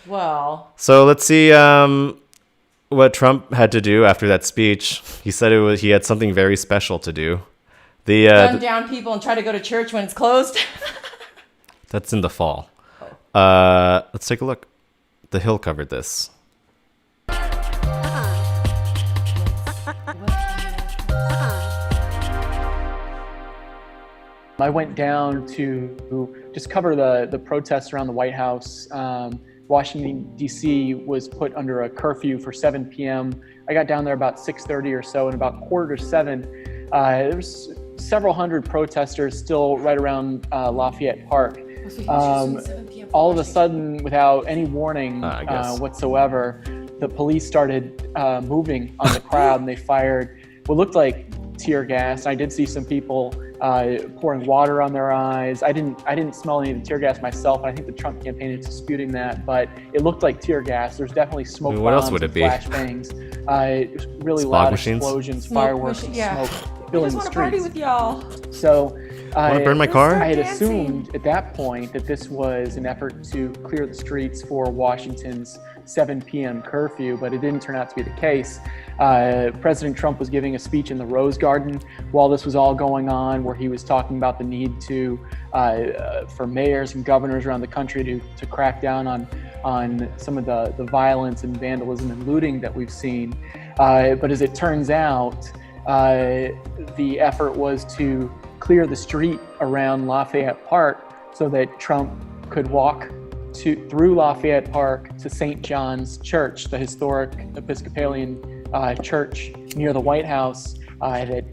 [SPEAKER 2] Well.
[SPEAKER 1] So let's see what Trump had to do after that speech. He said he had something very special to do.
[SPEAKER 2] Run down people and try to go to church when it's closed.
[SPEAKER 1] That's in the fall. Let's take a look. The Hill covered this.
[SPEAKER 7] I went down to just cover the protests around the White House. Washington, D.C. was put under a curfew for 7 p.m. I got down there about 6:30 or so, and about 6:45, there was several hundred protesters still right around Lafayette Park. All of a sudden, without any warning whatsoever, the police started moving on the crowd, and they fired what looked like tear gas. I did see some people pouring water on their eyes. I didn't smell any of the tear gas myself, and I think the Trump campaign is disputing that, but it looked like tear gas. There's definitely smoke
[SPEAKER 1] what
[SPEAKER 7] bombs
[SPEAKER 1] else would it
[SPEAKER 7] and
[SPEAKER 1] be?
[SPEAKER 7] flashbangs, really
[SPEAKER 1] Fog
[SPEAKER 7] loud
[SPEAKER 1] machines?
[SPEAKER 7] explosions,
[SPEAKER 2] Smoke
[SPEAKER 7] fireworks,
[SPEAKER 2] machine-
[SPEAKER 7] and
[SPEAKER 2] yeah.
[SPEAKER 7] smoke
[SPEAKER 2] I
[SPEAKER 7] filling
[SPEAKER 2] just
[SPEAKER 7] the
[SPEAKER 2] want to party
[SPEAKER 7] streets.
[SPEAKER 2] with y'all.
[SPEAKER 7] So
[SPEAKER 1] Want to burn my car?
[SPEAKER 7] I had
[SPEAKER 2] Dancing.
[SPEAKER 7] assumed at that point that this was an effort to clear the streets for Washington's 7 p.m. curfew, but it didn't turn out to be the case. President Trump was giving a speech in the Rose Garden while this was all going on, where he was talking about the need for mayors and governors around the country to crack down on some of the violence and vandalism and looting that we've seen. But as it turns out, the effort was to clear the street around Lafayette Park so that Trump could walk through Lafayette Park to St. John's Church, the historic Episcopalian church near the White House that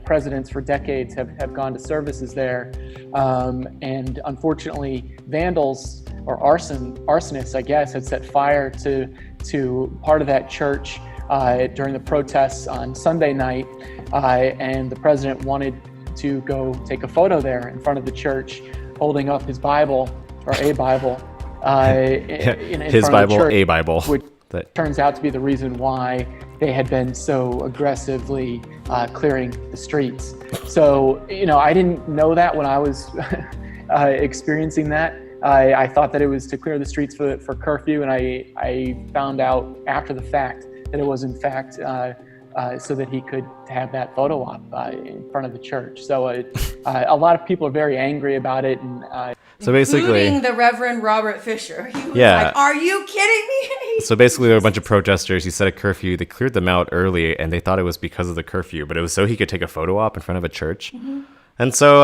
[SPEAKER 7] presidents for decades have gone to services there. And unfortunately, vandals or arsonists, I guess, had set fire to part of that church during the protests on Sunday night, and the president wanted to go take a photo there in front of the church, holding up his Bible, or a Bible, in
[SPEAKER 1] His
[SPEAKER 7] front
[SPEAKER 1] Bible,
[SPEAKER 7] of the church,
[SPEAKER 1] a Bible.
[SPEAKER 7] which turns out to be the reason why they had been so aggressively clearing the streets. So, I didn't know that when I was experiencing that. I thought that it was to clear the streets for curfew, and I found out after the fact that it was in fact so that he could have that photo op in front of the church. So a lot of people are very angry about it. And
[SPEAKER 1] So basically,
[SPEAKER 2] Including the Reverend Robert Fisher. He was
[SPEAKER 1] Yeah.
[SPEAKER 2] like, are you kidding me?
[SPEAKER 1] so basically, there were a bunch of protesters. He set a curfew. They cleared them out early, and they thought it was because of the curfew, but it was so he could take a photo op in front of a church. And so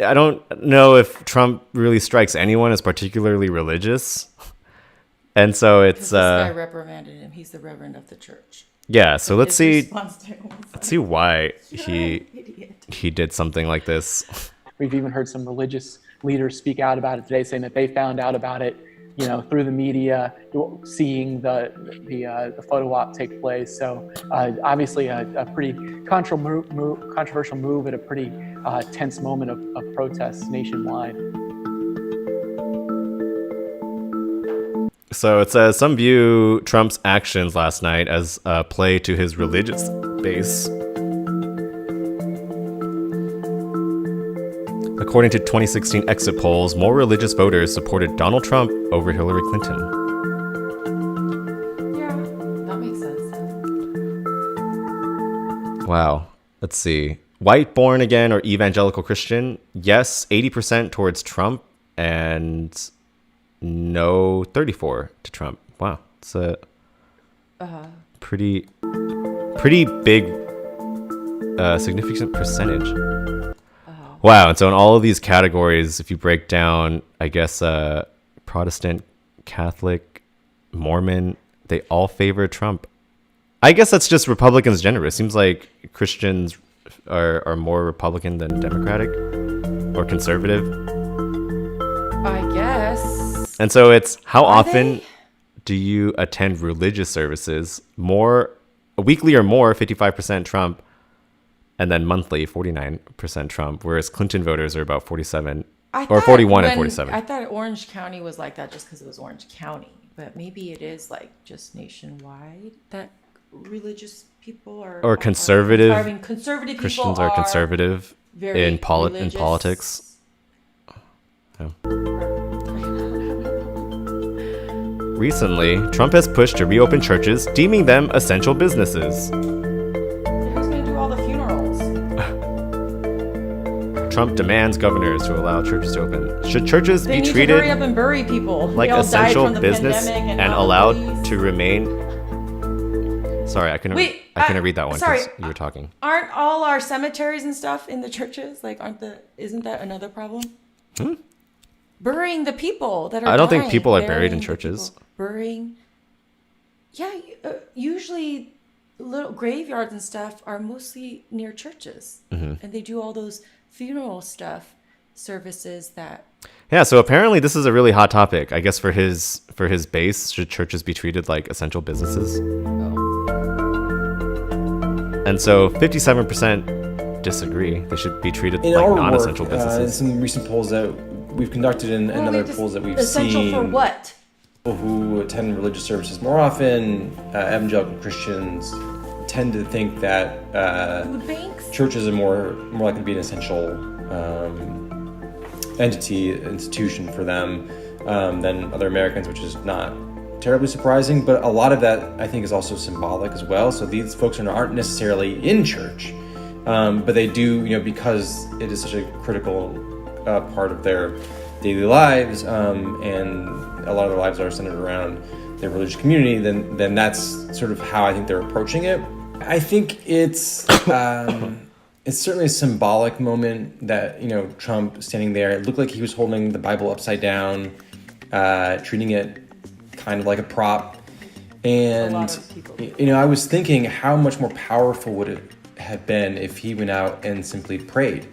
[SPEAKER 1] I don't know if Trump really strikes anyone as particularly religious. And so it's
[SPEAKER 2] This guy reprimanded him. He's the Reverend of the church.
[SPEAKER 1] yeah. So let's
[SPEAKER 2] His
[SPEAKER 1] see.
[SPEAKER 2] response to him was
[SPEAKER 1] Let's see why
[SPEAKER 2] idiot.
[SPEAKER 1] he did something like this.
[SPEAKER 7] we've even heard some religious leaders speak out about it today, saying that they found out about it, through the media, seeing the photo op take place. So obviously a pretty controversial move at a pretty tense moment of protests nationwide.
[SPEAKER 1] So it says some view Trump's actions last night as a play to his religious base. According to 2016 exit polls, more religious voters supported Donald Trump over Hillary Clinton.
[SPEAKER 2] Yeah, that makes sense.
[SPEAKER 1] Wow. Let's see. White, born again, or evangelical Christian? Yes, 80% towards Trump and no 34 to Trump. Wow, it's a pretty big significant percentage. Wow. And so in all of these categories, if you break down, I guess, Protestant, Catholic, Mormon, they all favor Trump. I guess that's just Republicans generally. It seems like Christians are more Republican than Democratic or conservative.
[SPEAKER 2] I guess.
[SPEAKER 1] And so it's how
[SPEAKER 2] Are
[SPEAKER 1] often
[SPEAKER 2] they?
[SPEAKER 1] do you attend religious services? More, weekly or more, 55% Trump. And then monthly, 49% Trump, whereas Clinton voters are about 47 or 41 and 47.
[SPEAKER 2] I thought Orange County was like that just because it was Orange County, but maybe it is like just nationwide that religious people are
[SPEAKER 1] Or conservative.
[SPEAKER 2] I mean, conservative
[SPEAKER 1] Christians
[SPEAKER 2] people
[SPEAKER 1] are conservative
[SPEAKER 2] very
[SPEAKER 1] in
[SPEAKER 2] religious.
[SPEAKER 1] politics. Yeah. Recently, Trump has pushed to reopen churches, deeming them essential businesses.
[SPEAKER 2] Who's gonna do all the funerals?
[SPEAKER 1] Trump demands governors to allow churches to open. Should churches
[SPEAKER 2] They
[SPEAKER 1] be
[SPEAKER 2] need
[SPEAKER 1] treated
[SPEAKER 2] to hurry up and bury people.
[SPEAKER 1] like
[SPEAKER 2] They all died
[SPEAKER 1] essential
[SPEAKER 2] from the
[SPEAKER 1] business
[SPEAKER 2] pandemic
[SPEAKER 1] and
[SPEAKER 2] now the
[SPEAKER 1] allowed
[SPEAKER 2] police.
[SPEAKER 1] to remain? Sorry, I couldn't read that one
[SPEAKER 2] sorry,
[SPEAKER 1] because you were talking.
[SPEAKER 2] Aren't all our cemeteries and stuff in the churches? Like, isn't that another problem? Burying the people that are
[SPEAKER 1] I don't
[SPEAKER 2] dying,
[SPEAKER 1] think people are buried
[SPEAKER 2] burying
[SPEAKER 1] in
[SPEAKER 2] the
[SPEAKER 1] churches.
[SPEAKER 2] people. Burying. Yeah, usually little graveyards and stuff are mostly near churches.
[SPEAKER 1] Mm-hmm.
[SPEAKER 2] And they do all those funeral services that.
[SPEAKER 1] Yeah, so apparently this is a really hot topic. I guess for his base, should churches be treated like essential businesses? And so 57% disagree. They should be treated
[SPEAKER 8] In
[SPEAKER 1] like
[SPEAKER 8] our
[SPEAKER 1] non-essential
[SPEAKER 8] work, in
[SPEAKER 1] businesses.
[SPEAKER 8] some recent polls that we've conducted and other polls that we've
[SPEAKER 2] essential
[SPEAKER 8] seen,
[SPEAKER 2] for what?
[SPEAKER 8] people who attend religious services more often, evangelical Christians, tend to think that
[SPEAKER 2] Food banks?
[SPEAKER 8] churches are more likely to be an essential institution for them than other Americans, which is not terribly surprising. But a lot of that, I think, is also symbolic as well. So these folks aren't necessarily in church, but they do, because it is such a critical part of their daily lives, and a lot of their lives are centered around their religious community. Then that's sort of how I think they're approaching it. I think it's certainly a symbolic moment that, Trump standing there, it looked like he was holding the Bible upside down, treating it kind of like a prop. And,
[SPEAKER 2] A lot of people do.
[SPEAKER 8] I was thinking how much more powerful would it have been if he went out and simply prayed,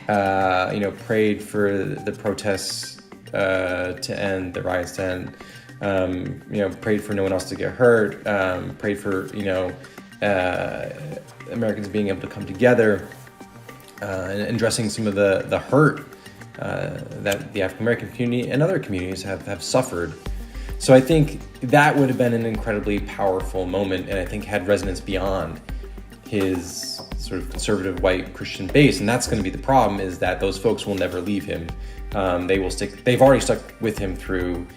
[SPEAKER 8] prayed for the protests to end, the riots to end, prayed for no one else to get hurt, prayed for, Americans being able to come together, and addressing some of the hurt that the African American community and other communities have suffered. So I think that would have been an incredibly powerful moment, and I think had resonance beyond his sort of conservative white Christian base. And that's going to be the problem, is that those folks will never leave him. They've already stuck with him through,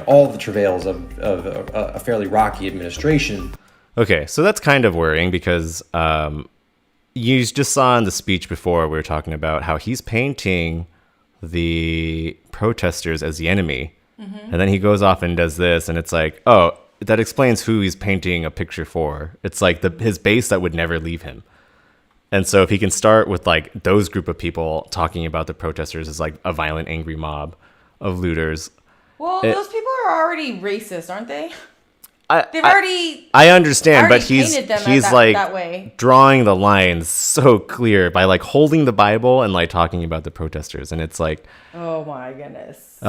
[SPEAKER 8] all the travails of a fairly rocky administration.
[SPEAKER 1] Okay, so that's kind of worrying because you just saw in the speech before, we were talking about how he's painting the protesters as the enemy. Mm-hmm. And then he goes off and does this, and it's like, oh, that explains who he's painting a picture for. It's like his base that would never leave him. And so if he can start with like those group of people talking about the protesters as like a violent, angry mob of looters.
[SPEAKER 2] Well, those people are already racist, aren't they?
[SPEAKER 1] I understand, but he's
[SPEAKER 2] that way.
[SPEAKER 1] Drawing the lines so clear by like holding the Bible and like talking about the protesters, and it's like,
[SPEAKER 2] oh my goodness.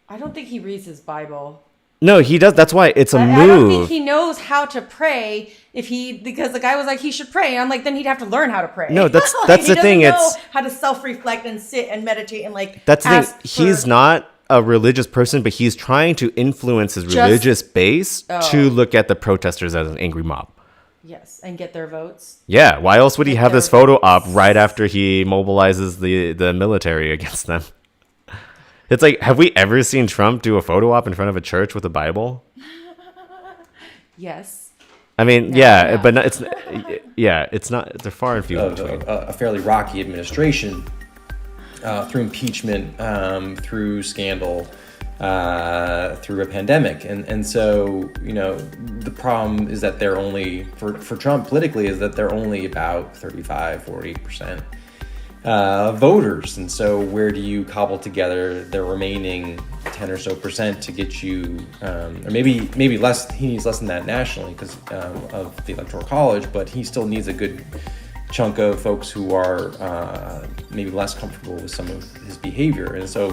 [SPEAKER 2] I don't think he reads his Bible.
[SPEAKER 1] No, he does. That's why it's a move.
[SPEAKER 2] I don't think he knows how to pray. Because the guy was like, he should pray. And I'm like, then he'd have to learn how to pray.
[SPEAKER 1] No, that's
[SPEAKER 2] like,
[SPEAKER 1] the thing.
[SPEAKER 2] He doesn't know how to self-reflect and sit and meditate and like.
[SPEAKER 1] That's the thing. He's not a religious person, but he's trying to influence his religious base to look at the protesters as an angry mob.
[SPEAKER 2] Yes, and get their votes.
[SPEAKER 1] Yeah, why else would he have this photo up right after he mobilizes the military against them? It's like, have we ever seen Trump do a photo op in front of a church with a Bible?
[SPEAKER 2] Yes.
[SPEAKER 1] I mean, yeah, but it's not. They're far and few between.
[SPEAKER 8] A fairly rocky administration. through impeachment, through scandal, through a pandemic. And so, the problem is that they're only, for Trump politically, is that they're only about 35, 40% voters. And so where do you cobble together the remaining 10 or so percent to get you, or maybe less, he needs less than that nationally because of the Electoral College, but he still needs a good chunk of folks who are maybe less comfortable with some of his behavior. And so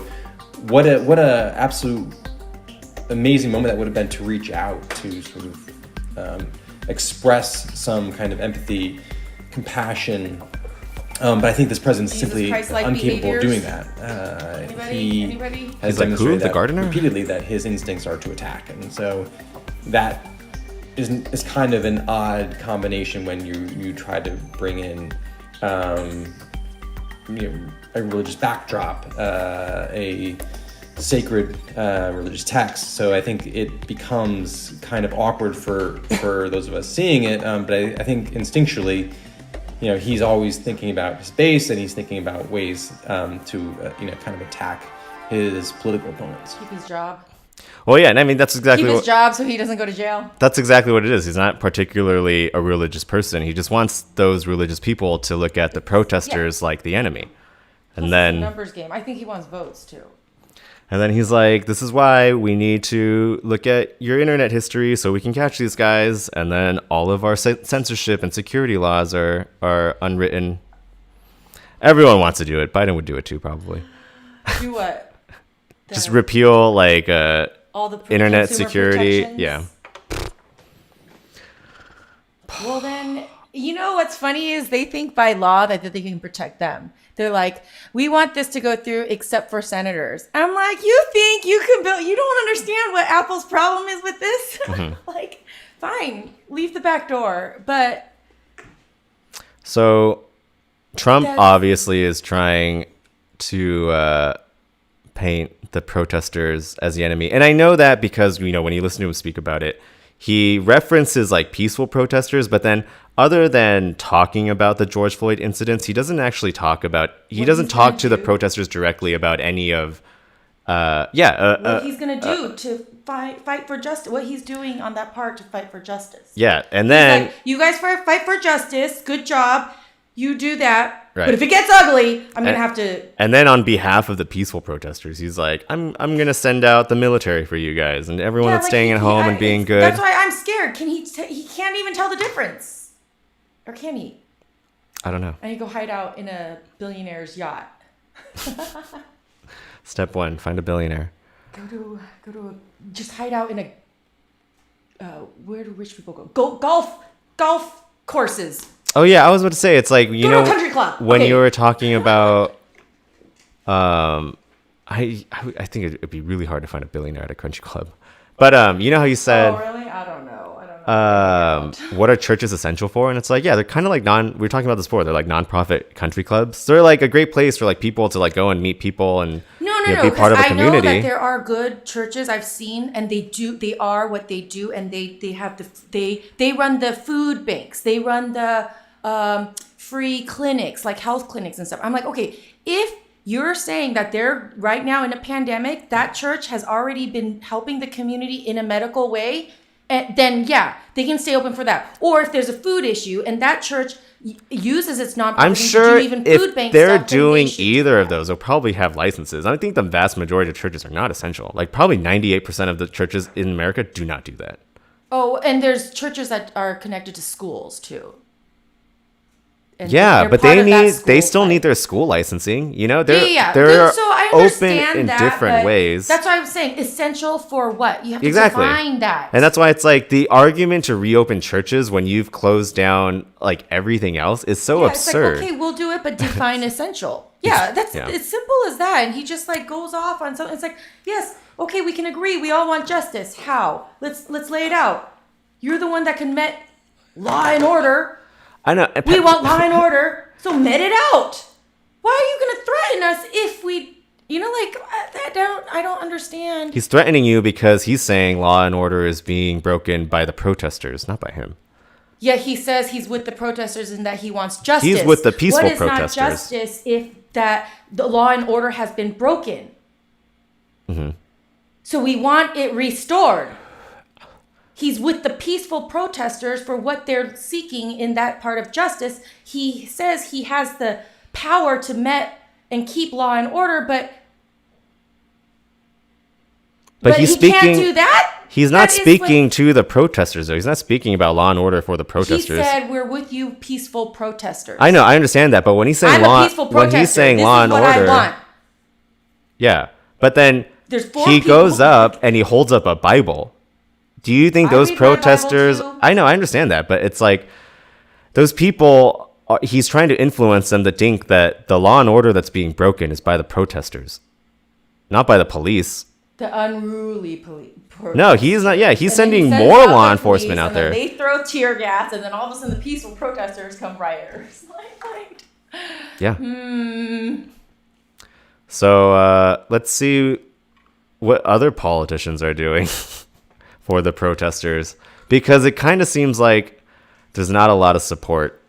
[SPEAKER 8] what a absolute amazing moment that would have been to reach out to sort of express some kind of empathy, compassion. But I think this president's simply incapable of doing that.
[SPEAKER 2] Anybody?
[SPEAKER 8] Has demonstrated that repeatedly that his instincts are to attack. And so that is kind of an odd combination when you try to bring in a religious backdrop, a sacred religious text. So I think it becomes kind of awkward for those of us seeing it. But I think instinctually, he's always thinking about his base, and he's thinking about ways to kind of attack his political opponents.
[SPEAKER 2] Keep his job.
[SPEAKER 1] Well, yeah, and I mean that's exactly
[SPEAKER 2] keep his job so he doesn't go to jail.
[SPEAKER 1] That's exactly what it is. He's not particularly a religious person. He just wants those religious people to look at the protesters like the enemy, and then
[SPEAKER 2] it's a numbers game. I think he wants votes too.
[SPEAKER 1] And then he's like, "This is why we need to look at your internet history so we can catch these guys." And then all of our censorship and security laws are unwritten. Everyone wants to do it. Biden would do it too, probably.
[SPEAKER 2] Do what?
[SPEAKER 1] Just repeal
[SPEAKER 2] all the
[SPEAKER 1] internet security. Yeah.
[SPEAKER 2] Well, then, what's funny is they think by law that they can protect them. They're like, we want this to go through except for senators. I'm like, you think you can build, you don't understand what Apple's problem is with this? Mm-hmm. Like, fine, leave the back door. But.
[SPEAKER 1] So Trump obviously is trying to paint the protesters as the enemy. And I know that because, when you listen to him speak about it, he references like peaceful protesters, but then other than talking about the George Floyd incidents, he doesn't actually talk about, he doesn't talk to the protesters directly about any of, what
[SPEAKER 2] he's going to do to fight for justice, what he's doing on that part to fight for justice.
[SPEAKER 1] Yeah. And then
[SPEAKER 2] you guys fight for justice. Good job. You do that.
[SPEAKER 1] Right.
[SPEAKER 2] But if it gets ugly, I'm going to have to.
[SPEAKER 1] And then on behalf of the peaceful protesters, he's like, I'm going to send out the military for you guys and everyone that's staying at home and being good.
[SPEAKER 2] That's why I'm scared. Can he can't even tell the difference. Or can he?
[SPEAKER 1] I don't know.
[SPEAKER 2] And he go hide out in a billionaire's yacht.
[SPEAKER 1] Step 1, find a billionaire.
[SPEAKER 2] Just hide out in a, where do rich people go? Golf courses.
[SPEAKER 1] Oh yeah, I was about to say, it's like,
[SPEAKER 2] go to a country club.
[SPEAKER 1] When you were talking about, I think it'd be really hard to find a billionaire at a country club. But you know how you said,
[SPEAKER 2] oh really? I don't know.
[SPEAKER 1] What are churches essential for? And it's like, yeah, they're kind of like we were talking about this before. They're like nonprofit country clubs. They're like a great place for like people to like go and meet people and be part of a community.
[SPEAKER 2] I know that there are good churches I've seen, and they are what they do, and they run the food banks, they run the free clinics, like health clinics and stuff. I'm like, okay, if you're saying that they're right now in a pandemic, that church has already been helping the community in a medical way, then yeah, they can stay open for that. Or if there's a food issue and that church uses its nonprofit,
[SPEAKER 1] I'm sure
[SPEAKER 2] to do even
[SPEAKER 1] if
[SPEAKER 2] food bank
[SPEAKER 1] they're
[SPEAKER 2] stuff,
[SPEAKER 1] doing either of those, they'll probably have licenses. I think the vast majority of churches are not essential. Like probably 98% of the churches in America do not do that.
[SPEAKER 2] Oh, and there's churches that are connected to schools too.
[SPEAKER 1] And yeah, but they still need their school licensing. They're
[SPEAKER 2] so I
[SPEAKER 1] open in different ways.
[SPEAKER 2] That's why I'm saying essential for what? You have to define that.
[SPEAKER 1] And that's why it's like the argument to reopen churches when you've closed down like everything else is so absurd.
[SPEAKER 2] It's like, okay, we'll do it, but define essential. Yeah, that's as simple as that. And he just like goes off on something. It's like, yes, okay, we can agree. We all want justice. How? Let's lay it out. You're the one that can met law and order.
[SPEAKER 1] I know.
[SPEAKER 2] We want law and order, so met it out. Why are you going to threaten us if we, I don't understand.
[SPEAKER 1] He's threatening you because he's saying law and order is being broken by the protesters, not by him.
[SPEAKER 2] Yet he says he's with the protesters and that he wants justice.
[SPEAKER 1] He's with the peaceful
[SPEAKER 2] what is
[SPEAKER 1] protesters.
[SPEAKER 2] Not justice if that the law and order has been broken.
[SPEAKER 1] Mm-hmm.
[SPEAKER 2] So we want it restored. He's with the peaceful protesters for what they're seeking in that part of justice. He says he has the power to met and keep law and order, but
[SPEAKER 1] he's
[SPEAKER 2] he
[SPEAKER 1] speaking,
[SPEAKER 2] can't do that?
[SPEAKER 1] He's not
[SPEAKER 2] That is
[SPEAKER 1] speaking to the protesters, though. He's not speaking about law and order for the protesters.
[SPEAKER 2] He said, "We're with you, peaceful protesters."
[SPEAKER 1] I know, I understand that, but when he's saying
[SPEAKER 2] I'm
[SPEAKER 1] law,
[SPEAKER 2] a peaceful protester.
[SPEAKER 1] when he's saying
[SPEAKER 2] This
[SPEAKER 1] law
[SPEAKER 2] is
[SPEAKER 1] and
[SPEAKER 2] what
[SPEAKER 1] order,
[SPEAKER 2] I want.
[SPEAKER 1] yeah. But then
[SPEAKER 2] There's 4
[SPEAKER 1] he
[SPEAKER 2] people.
[SPEAKER 1] goes up and he holds up a Bible. Do you think
[SPEAKER 2] I
[SPEAKER 1] those
[SPEAKER 2] read my Bible
[SPEAKER 1] protesters?
[SPEAKER 2] too.
[SPEAKER 1] I know, I understand that, but it's like those people. He's trying to influence them to think that the law and order that's being broken is by the protesters, not by the police.
[SPEAKER 2] The unruly police.
[SPEAKER 1] No, he's not. Yeah, he's
[SPEAKER 2] And then he
[SPEAKER 1] sending
[SPEAKER 2] sends
[SPEAKER 1] more
[SPEAKER 2] out
[SPEAKER 1] law
[SPEAKER 2] the
[SPEAKER 1] enforcement
[SPEAKER 2] police,
[SPEAKER 1] out
[SPEAKER 2] and then
[SPEAKER 1] there.
[SPEAKER 2] They throw tear gas, and then all of a sudden the peaceful protesters come rioters.
[SPEAKER 1] Yeah. So let's see what other politicians are doing for the protesters, because it kind of seems like there's not a lot of support.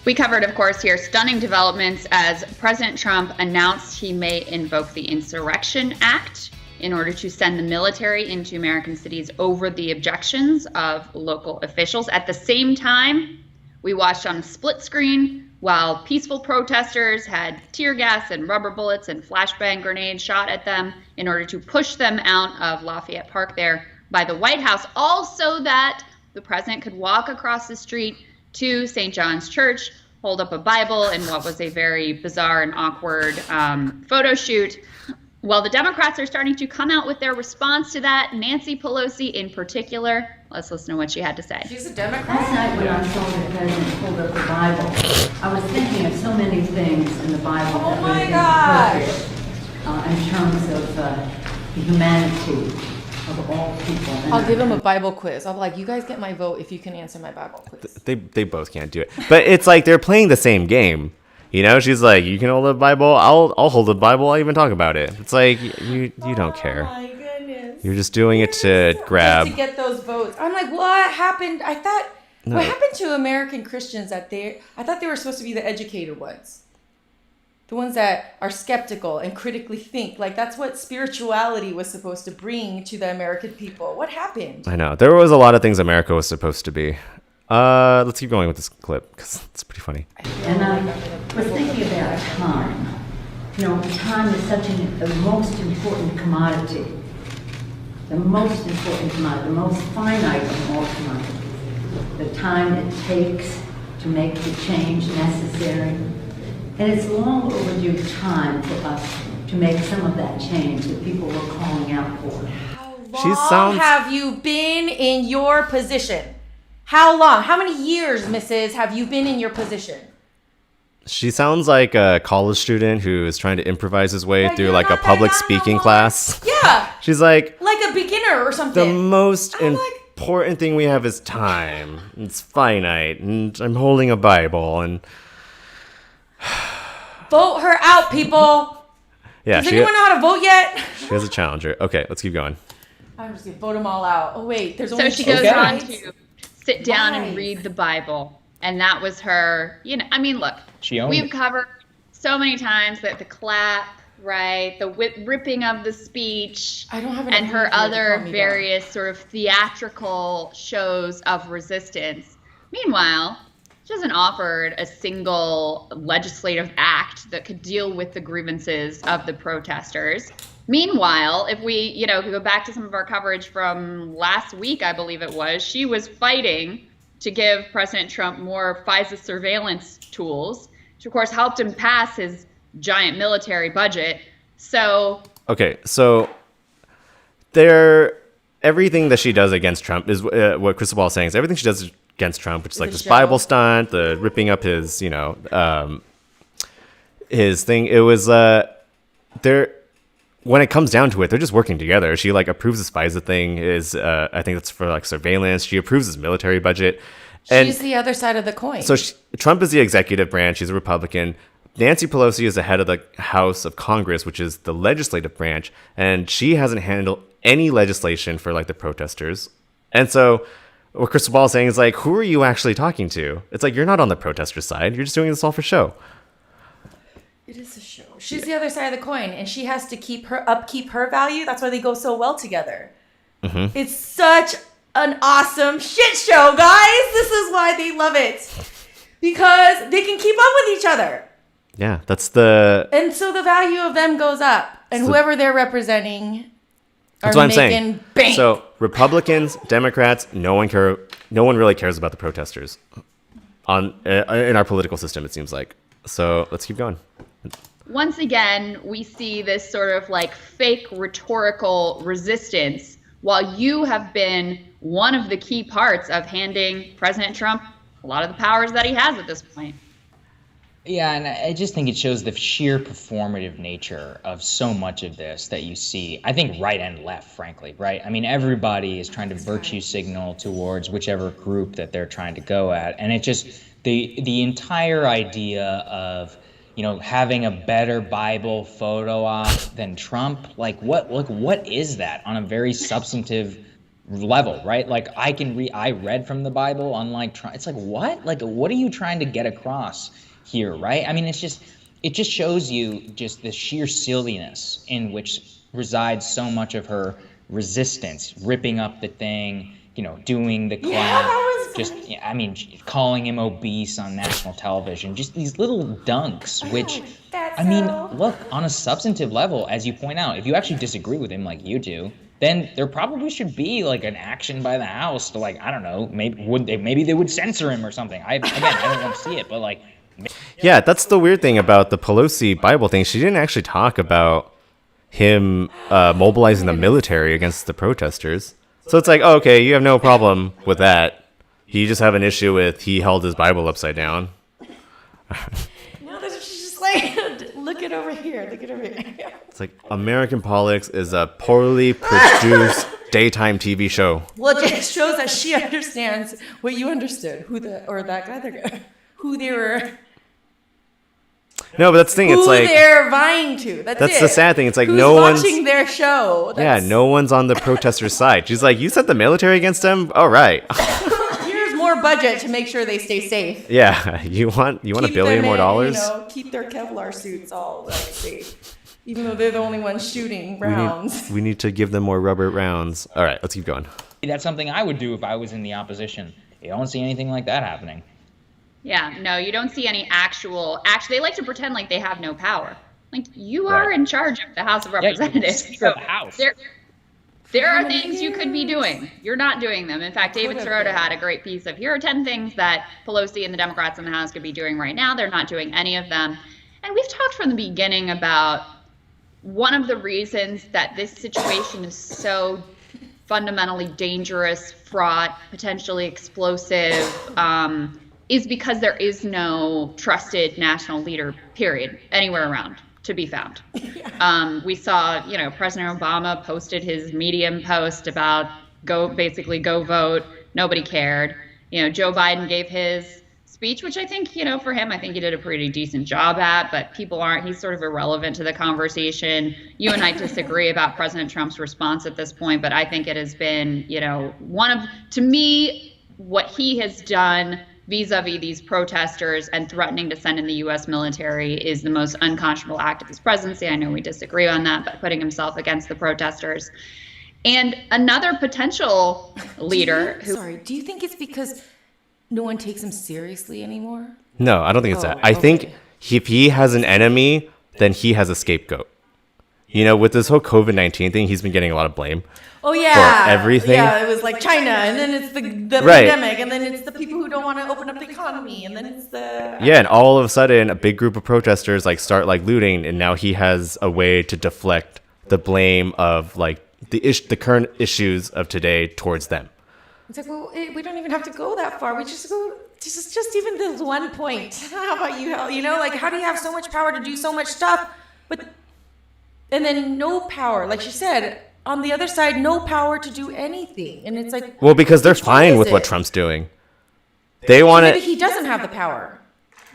[SPEAKER 9] We covered, of course, here stunning developments as President Trump announced he may invoke the Insurrection Act in order to send the military into American cities over the objections of local officials. At the same time, we watched on a split screen while peaceful protesters had tear gas and rubber bullets and flashbang grenades shot at them in order to push them out of Lafayette Park there by the White House, all so that the president could walk across the street to St. John's Church, hold up a Bible in what was a very bizarre and awkward photo shoot. Well, the Democrats are starting to come out with their response to that. Nancy Pelosi in particular. Let's listen to what she had to say.
[SPEAKER 2] She's a Democrat.
[SPEAKER 10] Last night when I saw the president hold up the Bible, I was thinking of so many things in the Bible
[SPEAKER 2] Oh
[SPEAKER 10] that
[SPEAKER 2] my
[SPEAKER 10] would
[SPEAKER 2] gosh.
[SPEAKER 10] in terms of the humanity of all people. And
[SPEAKER 2] I'll give him a Bible quiz. I'll be like, you guys get my vote if you can answer my Bible quiz.
[SPEAKER 1] They both can't do it, but it's like they're playing the same game. You know, she's like, you can hold the Bible, I'll hold the Bible, I'll even talk about it. It's like you don't care.
[SPEAKER 2] Oh my goodness.
[SPEAKER 1] You're just doing it to grab.
[SPEAKER 2] Just to get those votes. I'm like, what happened? I thought,
[SPEAKER 1] No.
[SPEAKER 2] what happened to American Christians I thought they were supposed to be the educated ones. The ones that are skeptical and critically think. Like, that's what spirituality was supposed to bring to the American people. What happened?
[SPEAKER 1] I know. There was a lot of things America was supposed to be. Let's keep going with this clip because it's pretty funny.
[SPEAKER 10] And I was thinking about time. You know, time is such the most important commodity. The most important commodity, the most finite of all commodities. The time it takes to make the change necessary. And it's long overdue time for us to make some of that change that people were calling out for.
[SPEAKER 2] How long have you been in your position? How long? How many years, Mrs., have you been in your position?
[SPEAKER 1] She sounds like a college student who is trying to improvise his way through like a public speaking class.
[SPEAKER 2] Yeah.
[SPEAKER 1] She's like
[SPEAKER 2] a beginner or something.
[SPEAKER 1] The most important thing we have is time. It's finite, and I'm holding a Bible, and
[SPEAKER 2] vote her out, people.
[SPEAKER 1] yeah.
[SPEAKER 2] Does anyone know how to vote yet?
[SPEAKER 1] She has a challenger. Okay, let's keep going.
[SPEAKER 2] I'm just gonna vote them all out. Oh wait, there's
[SPEAKER 9] So
[SPEAKER 2] only
[SPEAKER 9] she
[SPEAKER 2] two
[SPEAKER 9] goes
[SPEAKER 2] sides?
[SPEAKER 9] on to sit down and read the Bible. And that was her, I mean, look, we've covered so many times that the clap, right? The ripping of the speech.
[SPEAKER 2] I don't have
[SPEAKER 9] and her other various sort of theatrical shows of resistance. Meanwhile, she hasn't offered a single legislative act that could deal with the grievances of the protesters. Meanwhile, if we, go back to some of our coverage from last week, I believe it was, she was fighting to give President Trump more FISA surveillance tools, which of course helped him pass his giant military budget. So
[SPEAKER 1] okay, so everything that she does against Trump is what Crystal Ball is saying. Is everything she does against Trump, which is like this Bible stunt, the ripping up his, his thing. It was when it comes down to it, they're just working together. She like approves this FISA thing. I think that's for like surveillance. She approves his military budget. And
[SPEAKER 2] she's the other side of the coin.
[SPEAKER 1] So Trump is the executive branch. She's a Republican. Nancy Pelosi is the head of the House of Congress, which is the legislative branch, and she hasn't handled any legislation for like the protesters. And so what Crystal Ball is saying is like, who are you actually talking to? It's like, you're not on the protester side. You're just doing this all for show.
[SPEAKER 2] It is a show. She's the other side of the coin, and she has to keep her value. That's why they go so well together. Mm-hmm. It's such an awesome shit show, guys. This is why they love it, because they can keep up with each other.
[SPEAKER 1] Yeah, and
[SPEAKER 2] so the value of them goes up, and whoever they're representing.
[SPEAKER 1] That's what I'm saying.
[SPEAKER 2] Bank.
[SPEAKER 1] So Republicans, Democrats, no one really cares about the protesters in our political system, it seems like. So let's keep going.
[SPEAKER 9] Once again, we see this sort of like fake rhetorical resistance, while you have been one of the key parts of handing President Trump a lot of the powers that he has at this point.
[SPEAKER 11] Yeah, and I just think it shows the sheer performative nature of so much of this that you see, I think, right and left, frankly, right? I mean, everybody is trying to virtue signal towards whichever group that they're trying to go at. And it just, the entire idea of, having a better Bible photo op than Trump, what is that on a very substantive level, right? Like, I read from the Bible, unlike Trump. It's like, what? Like, what are you trying to get across here, right? I mean, it just shows you just the sheer silliness in which resides so much of her resistance, ripping up the thing, doing the claim, calling him obese on national television, just these little dunks, which, look, on a substantive level, as you point out, if you actually disagree with him like you do, then there probably should be like an action by the House to, like, I don't know, maybe they would censor him or something. I don't want to see it, but like.
[SPEAKER 1] Yeah, that's the weird thing about the Pelosi Bible thing. She didn't actually talk about him mobilizing the military against the protesters. So it's like, oh, okay, you have no problem with that. You just have an issue with he held his Bible upside down.
[SPEAKER 2] No, she's just like, look it over here.
[SPEAKER 1] It's like American Politics is a poorly produced daytime TV show.
[SPEAKER 2] Well, it just shows that she understands what you understood, who they were.
[SPEAKER 1] No, but that's the thing. It's like
[SPEAKER 2] they're vying to. That's
[SPEAKER 1] the sad thing. It's like
[SPEAKER 2] who's
[SPEAKER 1] no one's
[SPEAKER 2] watching their show.
[SPEAKER 1] No one's on the protesters' side. She's like, you set the military against them. All right.
[SPEAKER 2] Here's more budget to make sure they stay safe.
[SPEAKER 1] Yeah, you want $1 billion more dollars?
[SPEAKER 2] Keep their Kevlar suits all safe, even though they're the only ones shooting rounds.
[SPEAKER 1] We need to give them more rubber rounds. All right, let's keep going.
[SPEAKER 11] That's something I would do if I was in the opposition. You don't see anything like that happening.
[SPEAKER 9] Yeah, no, you don't see any actually, they like to pretend like they have no power. Like, you are in charge of the House of Representatives.
[SPEAKER 11] So the House.
[SPEAKER 9] There are things you could be doing. You're not doing them. In fact, David Sirota had a great piece of, here are 10 things that Pelosi and the Democrats in the House could be doing right now. They're not doing any of them. And we've talked from the beginning about one of the reasons that this situation is so fundamentally dangerous, fraught, potentially explosive, is because there is no trusted national leader, period, anywhere around to be found. We saw, President Obama posted his Medium post about go vote. Nobody cared. Joe Biden gave his speech, which I think, for him, I think he did a pretty decent job at, but he's sort of irrelevant to the conversation. You and I disagree about President Trump's response at this point, but I think it has been, to me, what he has done vis-a-vis these protesters and threatening to send in the U.S. military is the most unconscionable act of his presidency. I know we disagree on that, but putting himself against the protesters. And another potential leader
[SPEAKER 2] do you think it's because no one takes him seriously anymore?
[SPEAKER 1] No, I don't think it's that. I think if he has an enemy, then he has a scapegoat. With this whole COVID-19 thing, he's been getting a lot of blame.
[SPEAKER 2] Oh, yeah.
[SPEAKER 1] For everything.
[SPEAKER 2] Yeah, it was like China, and then it's the pandemic, and then it's the people who don't want to open up the economy, and then it's the...
[SPEAKER 1] Yeah, and all of a sudden, a big group of protesters start looting, and now he has a way to deflect the blame of the current issues of today towards them.
[SPEAKER 2] It's like, well, we don't even have to go that far. We just go just even this one point. How about you? How do you have so much power to do so much stuff, and then no power, like she said, on the other side, no power to do anything. And it's like,
[SPEAKER 1] well, because they're fine with what Trump's doing. They want to.
[SPEAKER 2] Maybe he doesn't have the power.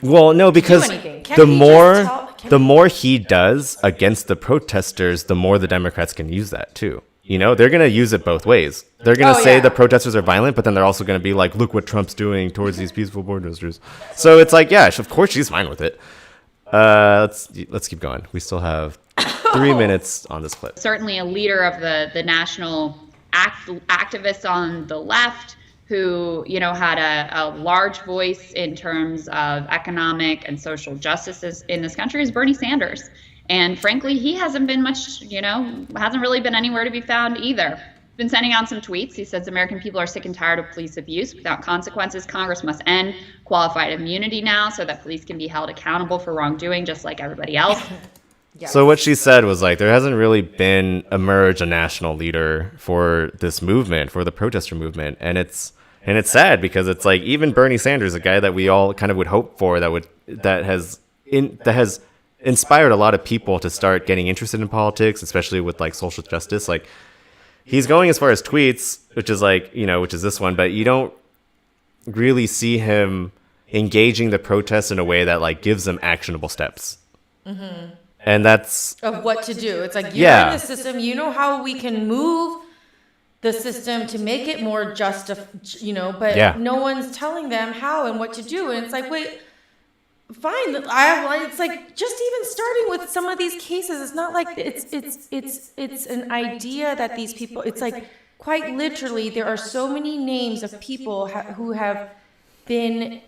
[SPEAKER 1] Well, no, because the more he does against the protesters, the more the Democrats can use that too. You know, they're going to use it both ways. They're going to
[SPEAKER 2] Oh,
[SPEAKER 1] say
[SPEAKER 2] yeah.
[SPEAKER 1] the protesters are violent, but then they're also going to be like, look what Trump's doing towards these peaceful protesters. So it's like, yeah, of course she's fine with it. Let's keep going. We still have 3 minutes on this clip.
[SPEAKER 9] Certainly a leader of the national activists on the left who, you know, had a large voice in terms of economic and social justice in this country is Bernie Sanders. And frankly, he hasn't been much, you know, hasn't really been anywhere to be found either. Been sending out some tweets. He says American people are sick and tired of police abuse without consequences. Congress must end qualified immunity now so that police can be held accountable for wrongdoing just like everybody else.
[SPEAKER 1] So what she said was like, there hasn't really been a national leader for this movement, for the protester movement. And it's sad because it's like, even Bernie Sanders, a guy that we all kind of would hope for, that has inspired a lot of people to start getting interested in politics, especially with like social justice. Like, he's going as far as tweets, which is like, you know, which is this one, but you don't really see him engaging the protests in a way that like gives them actionable steps.
[SPEAKER 2] Mm-hmm.
[SPEAKER 1] And that's
[SPEAKER 2] Of what to do. It's like, you're in the system, you know how we can move the system to make it more just, you know, but no one's telling them how and what to do. And it's like, wait, fine. It's like, just even starting with some of these cases, it's not like it's an idea that these people, it's like, quite literally, there are so many names of people who have been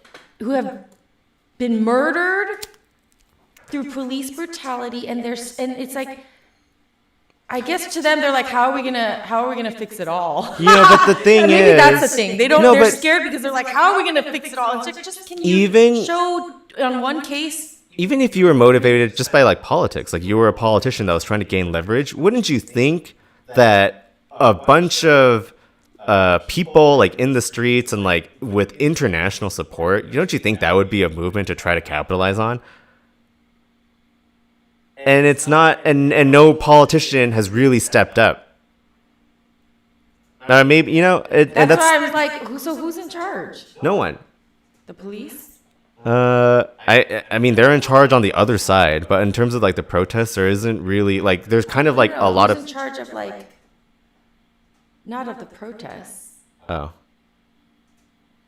[SPEAKER 2] murdered through police brutality, and it's like, I guess to them they're like, how are we gonna fix it all?
[SPEAKER 1] You know, but the thing
[SPEAKER 2] maybe
[SPEAKER 1] is,
[SPEAKER 2] that's the thing. They're scared because they're like, how are we gonna fix it all? It's like, just can you show on one case?
[SPEAKER 1] Even if you were motivated just by like politics, like you were a politician that was trying to gain leverage, wouldn't you think that a bunch of people like in the streets and like with international support, don't you think that would be a movement to try to capitalize on? And it's not, and no politician has really stepped up. Maybe, you know,
[SPEAKER 2] That's why I was like, who's in charge?
[SPEAKER 1] No one.
[SPEAKER 2] The police?
[SPEAKER 1] I mean, they're in charge on the other side, but in terms of like the protests, there isn't really like, there's kind of like a lot of.
[SPEAKER 2] Who's in charge of like, not of the protests.
[SPEAKER 1] Oh.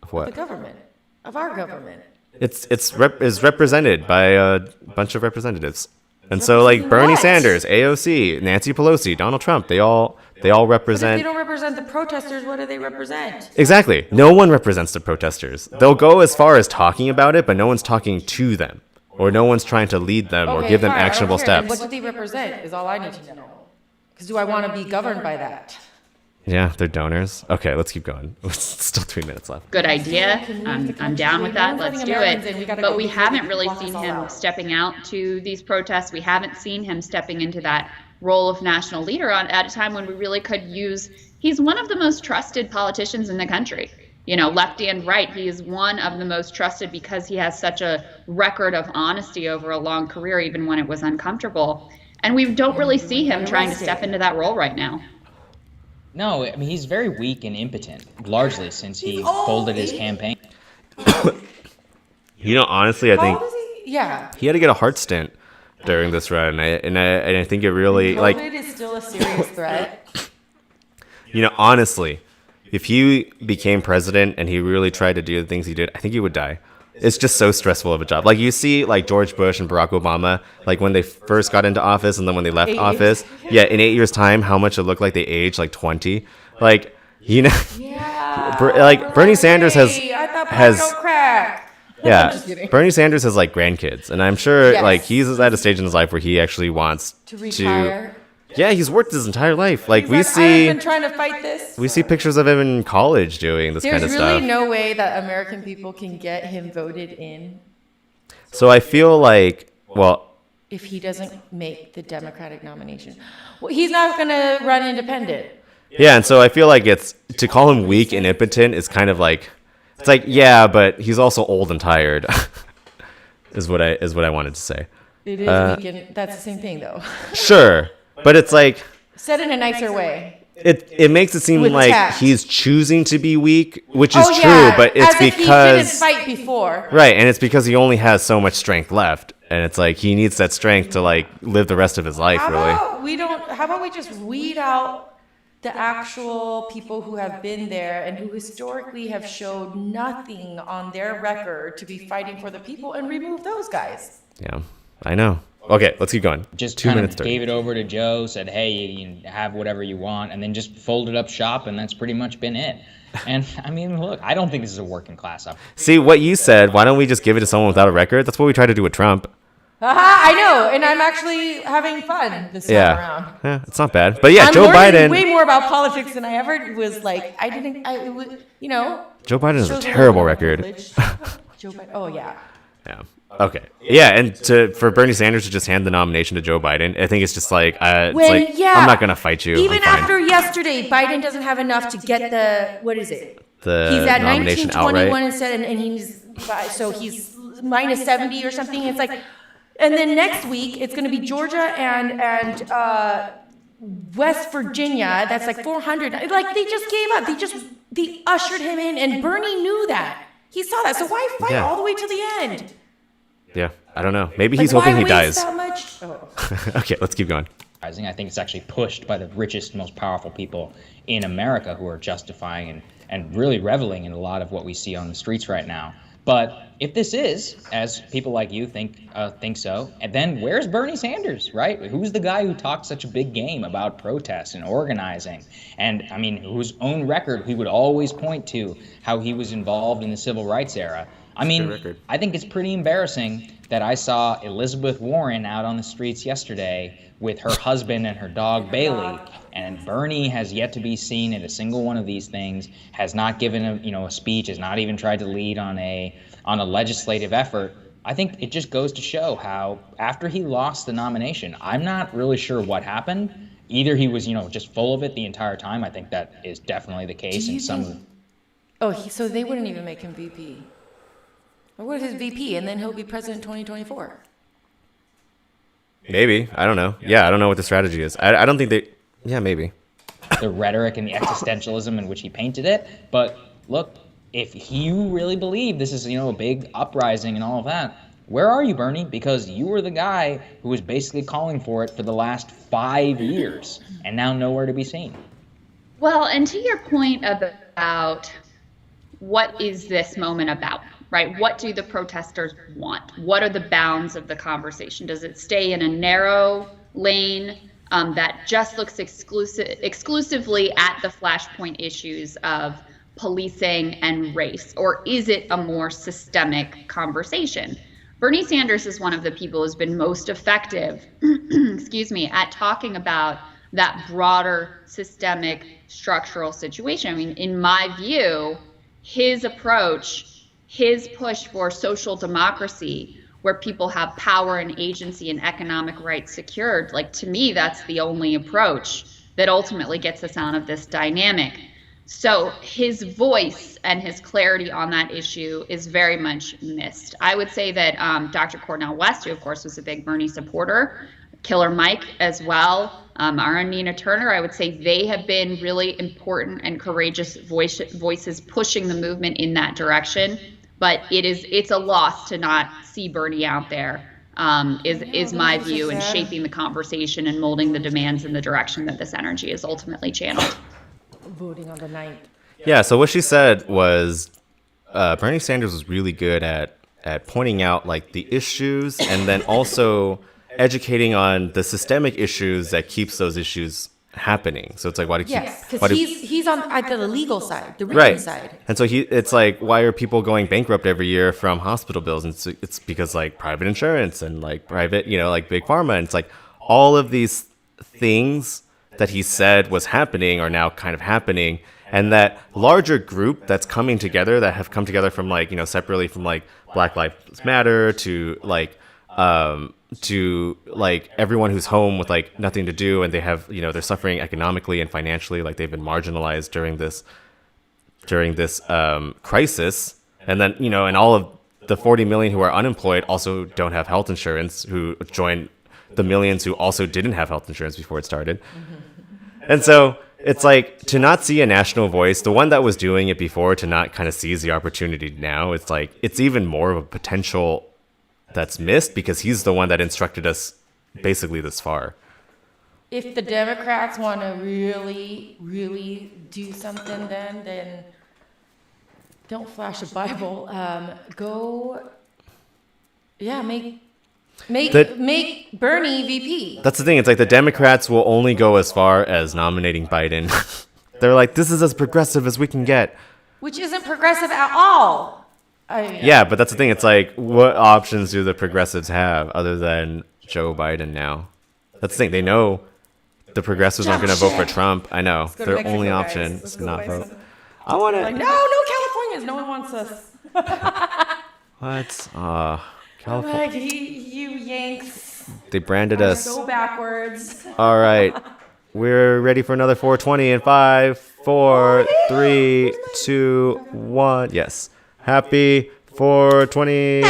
[SPEAKER 1] Of what?
[SPEAKER 2] The government, of our government.
[SPEAKER 1] It's represented by a bunch of representatives. And so, like, Bernie Sanders, AOC, Nancy Pelosi, Donald Trump, they all represent.
[SPEAKER 2] But if they don't represent the protesters, what do they represent?
[SPEAKER 1] Exactly. No one represents the protesters. They'll go as far as talking about it, but no one's talking to them, or no one's trying to lead them or give them actionable steps.
[SPEAKER 2] What do they represent is all I need to know. Because do I want to be governed by that?
[SPEAKER 1] Yeah, they're donors. Okay, let's keep going. Still 3 minutes left.
[SPEAKER 9] Good idea. I'm down with that. Let's do it. But we haven't really seen him stepping out to these protests. We haven't seen him stepping into that role of national leader at a time when we really could use. He's one of the most trusted politicians in the country. You know, lefty and right. He is one of the most trusted because he has such a record of honesty over a long career, even when it was uncomfortable. And we don't really see him trying to step into that role right now.
[SPEAKER 11] No, I mean, he's very weak and impotent, largely since he folded his campaign.
[SPEAKER 1] You know, honestly, I think
[SPEAKER 2] he
[SPEAKER 1] had to get a heart stint during this run, and I think it really
[SPEAKER 2] COVID is still a serious threat.
[SPEAKER 1] You know, honestly, if he became president and he really tried to do the things he did, I think he would die. It's just so stressful of a job. Like, you see, like, George Bush and Barack Obama, like, when they first got into office and then when they left office, in 8 years' time, how much it looked like they aged, like, 20. Like, you know, like, Bernie Sanders has, Bernie Sanders has, like, grandkids. And I'm sure, like, he's at a stage in his life where he actually wants
[SPEAKER 2] to retire.
[SPEAKER 1] Yeah, he's worked his entire life. Like,
[SPEAKER 2] I've been trying to fight this.
[SPEAKER 1] We see pictures of him in college doing this kind of stuff.
[SPEAKER 2] There's really no way that American people can get him voted in.
[SPEAKER 1] So I feel like, well,
[SPEAKER 2] if he doesn't make the Democratic nomination, well, he's not going to run independent.
[SPEAKER 1] Yeah, and so I feel like it's to call him weak and impotent is kind of like, it's like, yeah, but he's also old and tired. is what I wanted to say.
[SPEAKER 2] It is weak, and that's the same thing, though.
[SPEAKER 1] Sure. But it's like,
[SPEAKER 2] said in a nicer way.
[SPEAKER 1] It makes it seem like he's choosing to be weak, which is true, but it's
[SPEAKER 2] as
[SPEAKER 1] because
[SPEAKER 2] if he didn't fight before.
[SPEAKER 1] Right, and it's because he only has so much strength left, and it's like he needs that strength to like live the rest of his life.
[SPEAKER 2] How about we just weed out the actual people who have been there and who historically have showed nothing on their record to be fighting for the people and remove those guys.
[SPEAKER 1] Yeah, I know. Okay, let's keep going.
[SPEAKER 11] Just
[SPEAKER 1] 2
[SPEAKER 11] kind
[SPEAKER 1] minutes
[SPEAKER 11] of
[SPEAKER 1] 30.
[SPEAKER 11] gave it over to Joe, said, hey, you can have whatever you want, and then just folded up shop, and that's pretty much been it. And, I mean, look, I don't think this is a working class up.
[SPEAKER 1] See, what you said, why don't we just give it to someone without a record? That's what we tried to do with Trump.
[SPEAKER 2] I know, and I'm actually having fun this time around.
[SPEAKER 1] Yeah, it's not bad. But yeah,
[SPEAKER 2] I'm
[SPEAKER 1] Joe
[SPEAKER 2] learning
[SPEAKER 1] Biden.
[SPEAKER 2] way more about politics than I ever was like.
[SPEAKER 1] Joe Biden has a terrible record.
[SPEAKER 2] Joe Biden. Oh yeah.
[SPEAKER 1] Yeah. Okay. Yeah, and for Bernie Sanders to just hand the nomination to Joe Biden, I think it's just like, I'm not gonna fight you.
[SPEAKER 2] Even
[SPEAKER 1] I'm fine.
[SPEAKER 2] after yesterday, Biden doesn't have enough to get the what is it?
[SPEAKER 1] The
[SPEAKER 2] he's at
[SPEAKER 1] nomination
[SPEAKER 2] 1921
[SPEAKER 1] outright.
[SPEAKER 2] instead, and he's minus 70 or something. It's like, and then next week it's going to be Georgia and West Virginia. That's like 400. Like they just gave up. They ushered him in, and Bernie knew that. He saw that. So why fight all the way to the end?
[SPEAKER 1] Yeah, I don't know. Maybe he's hoping he dies.
[SPEAKER 2] That much? Oh.
[SPEAKER 1] Okay, let's keep going.
[SPEAKER 11] I think it's actually pushed by the richest, most powerful people in America who are justifying and really reveling in a lot of what we see on the streets right now. But if this is, as people like you think so, and then where's Bernie Sanders, right? Who's the guy who talked such a big game about protests and organizing? And, I mean, whose own record he would always point to how he was involved in the civil rights era. I mean, I think it's pretty embarrassing that I saw Elizabeth Warren out on the streets yesterday with her husband and her dog Bailey, and Bernie has yet to be seen at a single one of these things, has not given a speech, has not even tried to lead on a legislative effort. I think it just goes to show how after he lost the nomination, I'm not really sure what happened. Either he was just full of it the entire time. I think that is definitely the case in some.
[SPEAKER 2] So they wouldn't even make him VP. Or what if his VP and then he'll be president 2024?
[SPEAKER 1] Maybe. I don't know. Yeah, I don't know what the strategy is. I don't think they. Yeah, maybe.
[SPEAKER 11] The rhetoric and the existentialism in which he painted it. But look, if you really believe this is a big uprising and all of that, where are you, Bernie? Because you were the guy who was basically calling for it for the last 5 years and now nowhere to be seen.
[SPEAKER 9] Well, and to your point about what is this moment about? Right? What do the protesters want? What are the bounds of the conversation? Does it stay in a narrow lane that just looks exclusively at the flashpoint issues of policing and race? Or is it a more systemic conversation? Bernie Sanders is one of the people who's been most effective, at talking about that broader systemic structural situation. I mean, in my view, his approach, his push for social democracy, where people have power and agency and economic rights secured, to me, that's the only approach that ultimately gets us out of this dynamic. So his voice and his clarity on that issue is very much missed. I would say that Dr. Cornel West, who of course was a big Bernie supporter, Killer Mike as well, our own Nina Turner, I would say they have been really important and courageous voices pushing the movement in that direction. But it's a loss to not see Bernie out there, is my view, in shaping the conversation and molding the demands in the direction that this energy is ultimately channeled.
[SPEAKER 2] Voting on the 9th.
[SPEAKER 1] Yeah, so what she said was Bernie Sanders was really good at pointing out the issues and then also educating on the systemic issues that keeps those issues happening. So it's why do
[SPEAKER 2] because he's on at the legal side, the written side.
[SPEAKER 1] And so it's why are people going bankrupt every year from hospital bills? And it's because private insurance and private, big pharma. And it's all of these things that he said was happening are now kind of happening. And that larger group that's coming together, that have come together from separately from Black Lives Matter to everyone who's home with nothing to do, and they have they're suffering economically and financially, they've been marginalized during this crisis, and then and all of the 40 million who are unemployed also don't have health insurance, who joined the millions who also didn't have health insurance before it started. And so it's to not see a national voice, the one that was doing it before, to not kind of seize the opportunity now. It's it's even more of a potential that's missed because he's the one that instructed us basically this far.
[SPEAKER 2] if the Democrats want to really, really do something, then don't flash a Bible. Go, yeah, make Bernie VP.
[SPEAKER 1] That's the thing. It's like the Democrats will only go as far as nominating Biden. They're like, this is as progressive as we can get.
[SPEAKER 2] Which isn't progressive at all.
[SPEAKER 1] Yeah, but that's the thing. It's like, what options do the progressives have other than Joe Biden now? That's the thing. They know the progressives aren't going to vote for Trump. I know. Their
[SPEAKER 2] Mexico,
[SPEAKER 1] only
[SPEAKER 2] guys.
[SPEAKER 1] option
[SPEAKER 2] Let's
[SPEAKER 1] is
[SPEAKER 2] go
[SPEAKER 1] not
[SPEAKER 2] buy
[SPEAKER 1] vote.
[SPEAKER 2] some.
[SPEAKER 1] I want to.
[SPEAKER 2] Like, no Californians. No one wants us.
[SPEAKER 1] What?
[SPEAKER 2] I'm
[SPEAKER 1] California.
[SPEAKER 2] like, you Yanks
[SPEAKER 1] They branded
[SPEAKER 2] are
[SPEAKER 1] us.
[SPEAKER 2] so backwards.
[SPEAKER 1] All right. We're ready for another 420 in 5, 4, 3, 2, 1. Yes. Happy 420.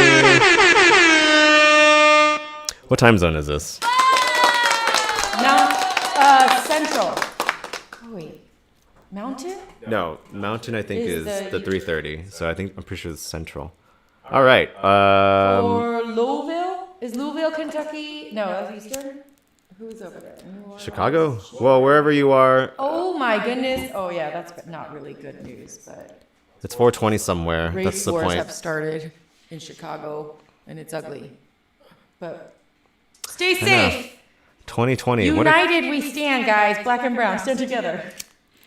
[SPEAKER 1] What time zone is this?
[SPEAKER 2] Now, Central. Oh, wait. Mountain?
[SPEAKER 1] No, Mountain I think
[SPEAKER 2] Is
[SPEAKER 1] is
[SPEAKER 2] the-
[SPEAKER 1] the 3:30. So I'm pretty sure it's Central. All right.
[SPEAKER 2] Or Louisville? Is Louisville, Kentucky? No, that's Eastern. Who's over there? New Orleans?
[SPEAKER 1] Chicago? Well, wherever you are,
[SPEAKER 2] Oh my goodness. Oh yeah, that's not really good news, but
[SPEAKER 1] it's 420 somewhere.
[SPEAKER 2] race
[SPEAKER 1] That's the
[SPEAKER 2] wars
[SPEAKER 1] point.
[SPEAKER 2] have started in Chicago, and it's ugly. But stay safe.
[SPEAKER 1] 2020. What a-
[SPEAKER 2] United we stand, guys. Black and brown, stand together.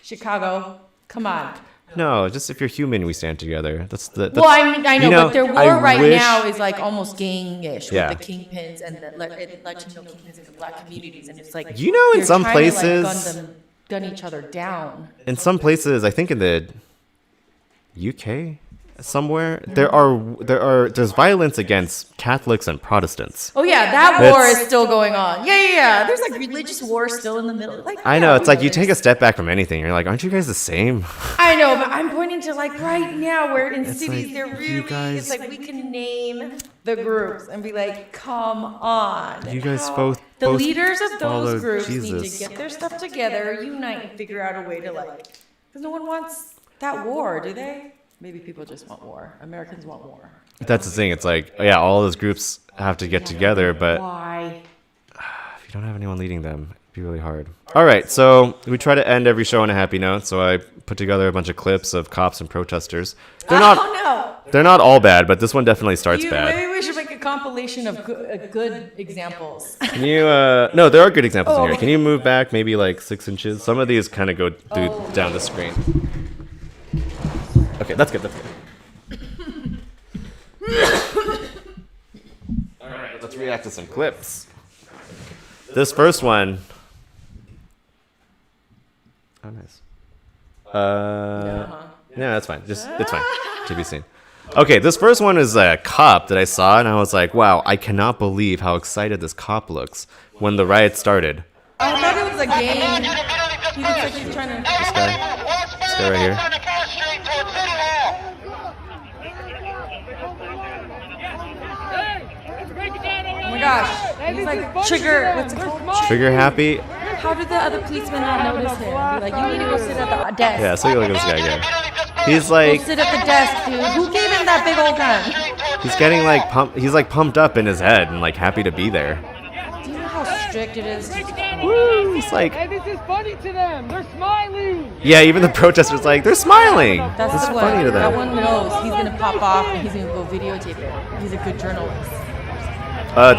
[SPEAKER 2] Chicago, come on.
[SPEAKER 1] No, just if you're human, we stand together. That's
[SPEAKER 2] Well, I know,
[SPEAKER 1] you
[SPEAKER 2] but their war
[SPEAKER 1] I
[SPEAKER 2] right
[SPEAKER 1] wish-
[SPEAKER 2] now is like almost gang-ish
[SPEAKER 1] Yeah.
[SPEAKER 2] with the kingpins and the Latino kingpins in the black communities, and it's like
[SPEAKER 1] You know, in
[SPEAKER 2] they're
[SPEAKER 1] some
[SPEAKER 2] trying to, like,
[SPEAKER 1] places-
[SPEAKER 2] gun each other down.
[SPEAKER 1] In some places, I think in the UK somewhere, there's violence against Catholics and Protestants.
[SPEAKER 2] Oh yeah, that war
[SPEAKER 1] It's-
[SPEAKER 2] is still going on. Yeah. There's like religious war still in the middle. Like
[SPEAKER 1] I
[SPEAKER 2] yeah,
[SPEAKER 1] know, it's like you
[SPEAKER 2] there's-
[SPEAKER 1] take a step back from anything. You're like, aren't you guys the same?
[SPEAKER 2] I know, but I'm pointing to like right now where in cities
[SPEAKER 1] like,
[SPEAKER 2] they're
[SPEAKER 1] you
[SPEAKER 2] really
[SPEAKER 1] guys-
[SPEAKER 2] it's like we can name the groups and be like, come on.
[SPEAKER 1] You guys
[SPEAKER 2] How-
[SPEAKER 1] both
[SPEAKER 2] the
[SPEAKER 1] both
[SPEAKER 2] leaders of
[SPEAKER 1] follow
[SPEAKER 2] those groups need
[SPEAKER 1] Jesus.
[SPEAKER 2] to get their stuff together, unite, and figure out a way to like because no one wants that war, do they? Maybe people just want war. Americans want war.
[SPEAKER 1] That's the thing. It's like, yeah, all those groups have to get together, but
[SPEAKER 2] Why?
[SPEAKER 1] if you don't have anyone leading them, it'd be really hard. All right, so we try to end every show on a happy note. So I put together a bunch of clips of cops and protesters. They're
[SPEAKER 2] no.
[SPEAKER 1] not all bad, but this one definitely starts bad.
[SPEAKER 2] Maybe we should make a compilation of good examples.
[SPEAKER 1] Can you? No, there are good examples in
[SPEAKER 2] Oh.
[SPEAKER 1] here. Can you move back maybe like 6 inches? Some of these kind of go down the screen. Okay, that's good. That's good. All right, let's react to some clips. This first one. Oh, nice. Yeah, that's fine. It's fine. To be seen. Okay, this first one is a cop that I saw, and I was like, wow, I cannot believe how excited this cop looks when the riot started.
[SPEAKER 2] I thought it was a game. He looks like he's trying to.
[SPEAKER 1] This guy right here.
[SPEAKER 2] Oh my gosh. He's like trigger. What's it called?
[SPEAKER 1] Trigger happy.
[SPEAKER 2] How did the other policemen not notice him? Be like, you need to go sit at the desk.
[SPEAKER 1] Yeah, so you look at this guy again. He's
[SPEAKER 2] Go
[SPEAKER 1] like,
[SPEAKER 2] sit at the desk, dude. Who gave him that big old gun?
[SPEAKER 1] he's getting like pumped. He's like pumped up in his head and like happy to be there.
[SPEAKER 2] Do you know how strict it is?
[SPEAKER 1] Woo! He's like,
[SPEAKER 12] Hey, this is funny to them. They're smiling.
[SPEAKER 1] yeah. Even the protesters like they're smiling.
[SPEAKER 2] That's
[SPEAKER 1] It's
[SPEAKER 2] what
[SPEAKER 1] funny to
[SPEAKER 2] that
[SPEAKER 1] them.
[SPEAKER 2] one knows. He's gonna pop off and he's gonna go videotape it. He's a good journalist.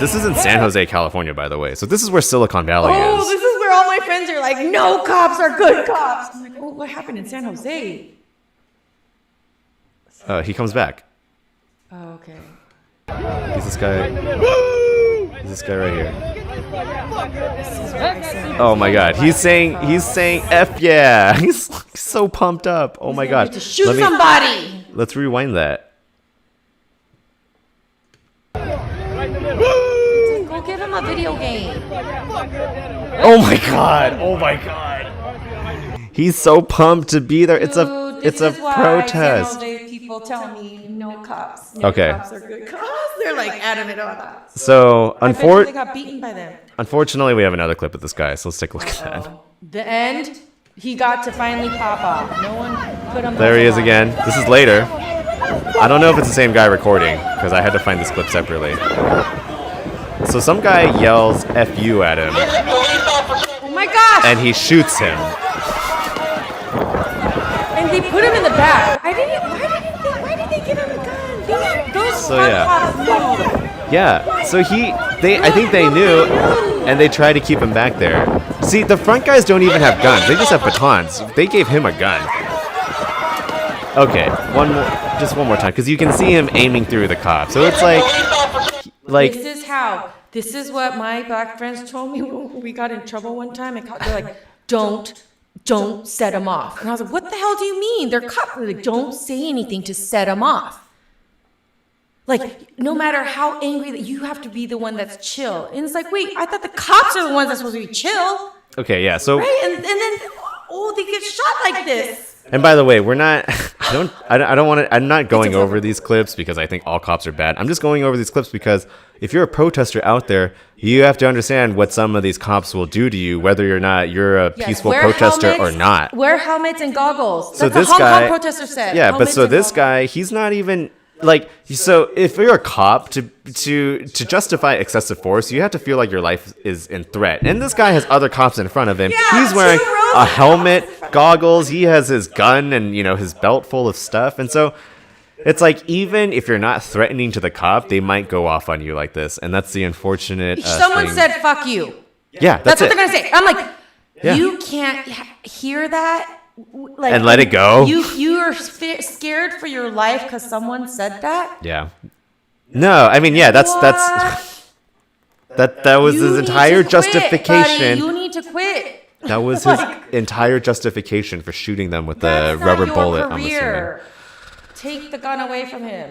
[SPEAKER 1] This is in San Jose, California, by the way. So this is where Silicon Valley
[SPEAKER 2] Oh,
[SPEAKER 1] is.
[SPEAKER 2] this is where all my friends are like, no cops are good cops. I'm like, oh, what happened in San Jose?
[SPEAKER 1] He comes back.
[SPEAKER 2] Oh, okay.
[SPEAKER 1] He's this guy. He's this guy right here. Oh my God, he's saying F yeah. He's so pumped up. Oh my God.
[SPEAKER 2] To shoot somebody.
[SPEAKER 1] Let's rewind that.
[SPEAKER 2] Go get him a video game.
[SPEAKER 1] Oh my God. Oh my God. He's so pumped to be there. It's a
[SPEAKER 2] This is why
[SPEAKER 1] protest.
[SPEAKER 2] San Jose people tell me no cops. No
[SPEAKER 1] Okay.
[SPEAKER 2] cops are good cops. They're like adamant about that.
[SPEAKER 1] So
[SPEAKER 2] I bet you they got beaten by them.
[SPEAKER 1] unfortunately, we have another clip of this guy. So let's take a look at that.
[SPEAKER 2] The end. He got to finally pop off. No one put him.
[SPEAKER 1] There he is again. This is later. I don't know if it's the same guy recording because I had to find this clip separately. So some guy yells "F you" at him.
[SPEAKER 2] gosh!
[SPEAKER 1] and he shoots him.
[SPEAKER 2] And they put him in the back. Why did they give him a gun? Those
[SPEAKER 1] So, yeah.
[SPEAKER 2] cops knew.
[SPEAKER 1] Yeah, so I think they knew, and they tried to keep him back there. See, the front guys don't even have guns; they just have batons. They gave him a gun. Okay, just one more time, because you can see him aiming through the cops. So it's like
[SPEAKER 2] This is what my black friends told me when we got in trouble one time. And they're like, don't set him off. And I was like, what the hell do you mean? They're cops. They're like, don't say anything to set him off. Like, no matter how angry, that you have to be the one that's chill. And it's like, wait, I thought the cops are the ones that's supposed to be chill.
[SPEAKER 1] okay, yeah. So
[SPEAKER 2] Right? And then, they get shot like this.
[SPEAKER 1] And by the way, we're not. I don't want to. I'm not going over these clips because I think all cops are bad. I'm just going over these clips because if you're a protester out there, you have to understand what some of these cops will do to you, whether you're a peaceful protester or not.
[SPEAKER 2] Wear helmets and goggles.
[SPEAKER 1] So
[SPEAKER 2] That's
[SPEAKER 1] this
[SPEAKER 2] what Hong
[SPEAKER 1] guy,
[SPEAKER 2] Kong protester said.
[SPEAKER 1] yeah, but
[SPEAKER 2] Helmets
[SPEAKER 1] so
[SPEAKER 2] and
[SPEAKER 1] this
[SPEAKER 2] goggles.
[SPEAKER 1] guy, he's not even like. So if you're a cop, to justify excessive force, you have to feel like your life is in threat. And this guy has other cops in front of him.
[SPEAKER 2] Yeah,
[SPEAKER 1] He's wearing
[SPEAKER 2] two rows
[SPEAKER 1] a
[SPEAKER 2] of
[SPEAKER 1] helmet, goggles. He has his gun and his belt full of stuff. And so it's like even if you're not threatening to the cop, they might go off on you like this. And that's the unfortunate.
[SPEAKER 2] Someone
[SPEAKER 1] thing.
[SPEAKER 2] said "fuck you."
[SPEAKER 1] Yeah,
[SPEAKER 2] That's what
[SPEAKER 1] it.
[SPEAKER 2] they're gonna say. I'm like,
[SPEAKER 1] Yeah.
[SPEAKER 2] you can't hear that. Like,
[SPEAKER 1] And let it go?
[SPEAKER 2] You are scared for your life because someone said that.
[SPEAKER 1] Yeah. No, I mean, yeah, that was
[SPEAKER 2] You
[SPEAKER 1] his
[SPEAKER 2] need
[SPEAKER 1] entire
[SPEAKER 2] to quit,
[SPEAKER 1] justification.
[SPEAKER 2] buddy. You need to quit.
[SPEAKER 1] That was his entire justification for shooting them with the
[SPEAKER 2] That's
[SPEAKER 1] rubber
[SPEAKER 2] not your
[SPEAKER 1] bullet. I'm assuming.
[SPEAKER 2] career. Take the gun away from him.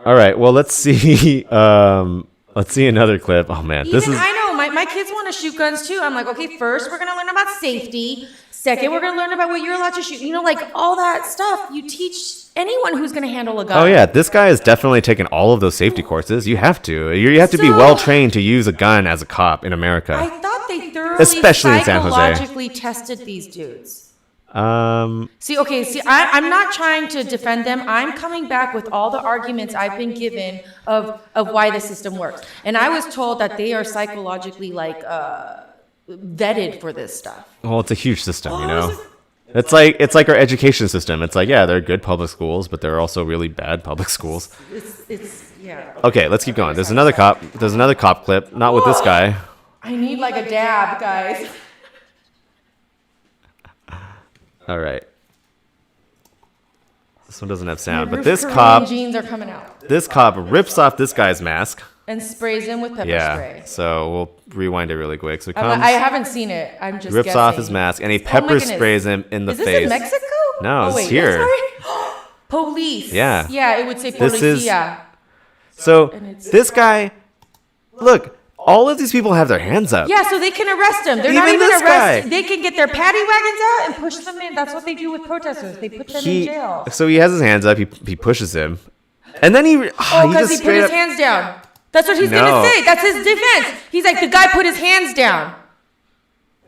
[SPEAKER 1] All right. Well, let's see. Let's see another clip. Oh man, this is.
[SPEAKER 2] I know my kids want to shoot guns too. I'm like, okay, first we're gonna learn about safety. Second, we're gonna learn about what you're allowed to shoot. Like all that stuff you teach anyone who's gonna handle a gun.
[SPEAKER 1] Oh yeah, this guy has definitely taken all of those safety courses. You have to. You have to be well trained to use a gun as a cop in America.
[SPEAKER 2] I thought they thoroughly
[SPEAKER 1] Especially in San Jose.
[SPEAKER 2] psychologically tested these dudes. I'm not trying to defend them. I'm coming back with all the arguments I've been given of why the system works. And I was told that they are psychologically vetted for this stuff.
[SPEAKER 1] Well, it's a huge system, It's like our education system. It's like, yeah, they're good public schools, but they're also really bad public schools.
[SPEAKER 2] Yeah.
[SPEAKER 1] Okay, let's keep going. There's another cop clip, not with this guy.
[SPEAKER 2] I need like a dab, guys.
[SPEAKER 1] All right. This one doesn't have sound, but
[SPEAKER 2] Roof
[SPEAKER 1] this
[SPEAKER 2] Korean
[SPEAKER 1] cop
[SPEAKER 2] jeans are coming out
[SPEAKER 1] This cop rips off this guy's mask.
[SPEAKER 2] and sprays him with pepper
[SPEAKER 1] Yeah.
[SPEAKER 2] spray.
[SPEAKER 1] So we'll rewind it really quick. So he comes,
[SPEAKER 2] I haven't seen it. I'm just
[SPEAKER 1] rips
[SPEAKER 2] guessing.
[SPEAKER 1] off his mask, and he
[SPEAKER 2] Oh my
[SPEAKER 1] pepper
[SPEAKER 2] goodness.
[SPEAKER 1] sprays him in the
[SPEAKER 2] Is this
[SPEAKER 1] face.
[SPEAKER 2] in Mexico?
[SPEAKER 1] No,
[SPEAKER 2] Oh,
[SPEAKER 1] it's
[SPEAKER 2] wait,
[SPEAKER 1] here.
[SPEAKER 2] sorry. Police.
[SPEAKER 1] Yeah.
[SPEAKER 2] Yeah, it would say
[SPEAKER 1] This is-
[SPEAKER 2] policia.
[SPEAKER 1] So this guy, look, all of these people have their hands up.
[SPEAKER 2] Yeah, so they can arrest him. They're not
[SPEAKER 1] Even
[SPEAKER 2] even
[SPEAKER 1] this
[SPEAKER 2] arrested.
[SPEAKER 1] guy.
[SPEAKER 2] They can get their paddy wagons out and push them in. That's what they do with protesters. They put them in jail.
[SPEAKER 1] So he has his hands up. He pushes him, and then he
[SPEAKER 2] Oh, because
[SPEAKER 1] just
[SPEAKER 2] he put his
[SPEAKER 1] straight up-
[SPEAKER 2] hands down. That's what he's
[SPEAKER 1] No.
[SPEAKER 2] gonna say. That's his defense. He's like, the guy put his hands down.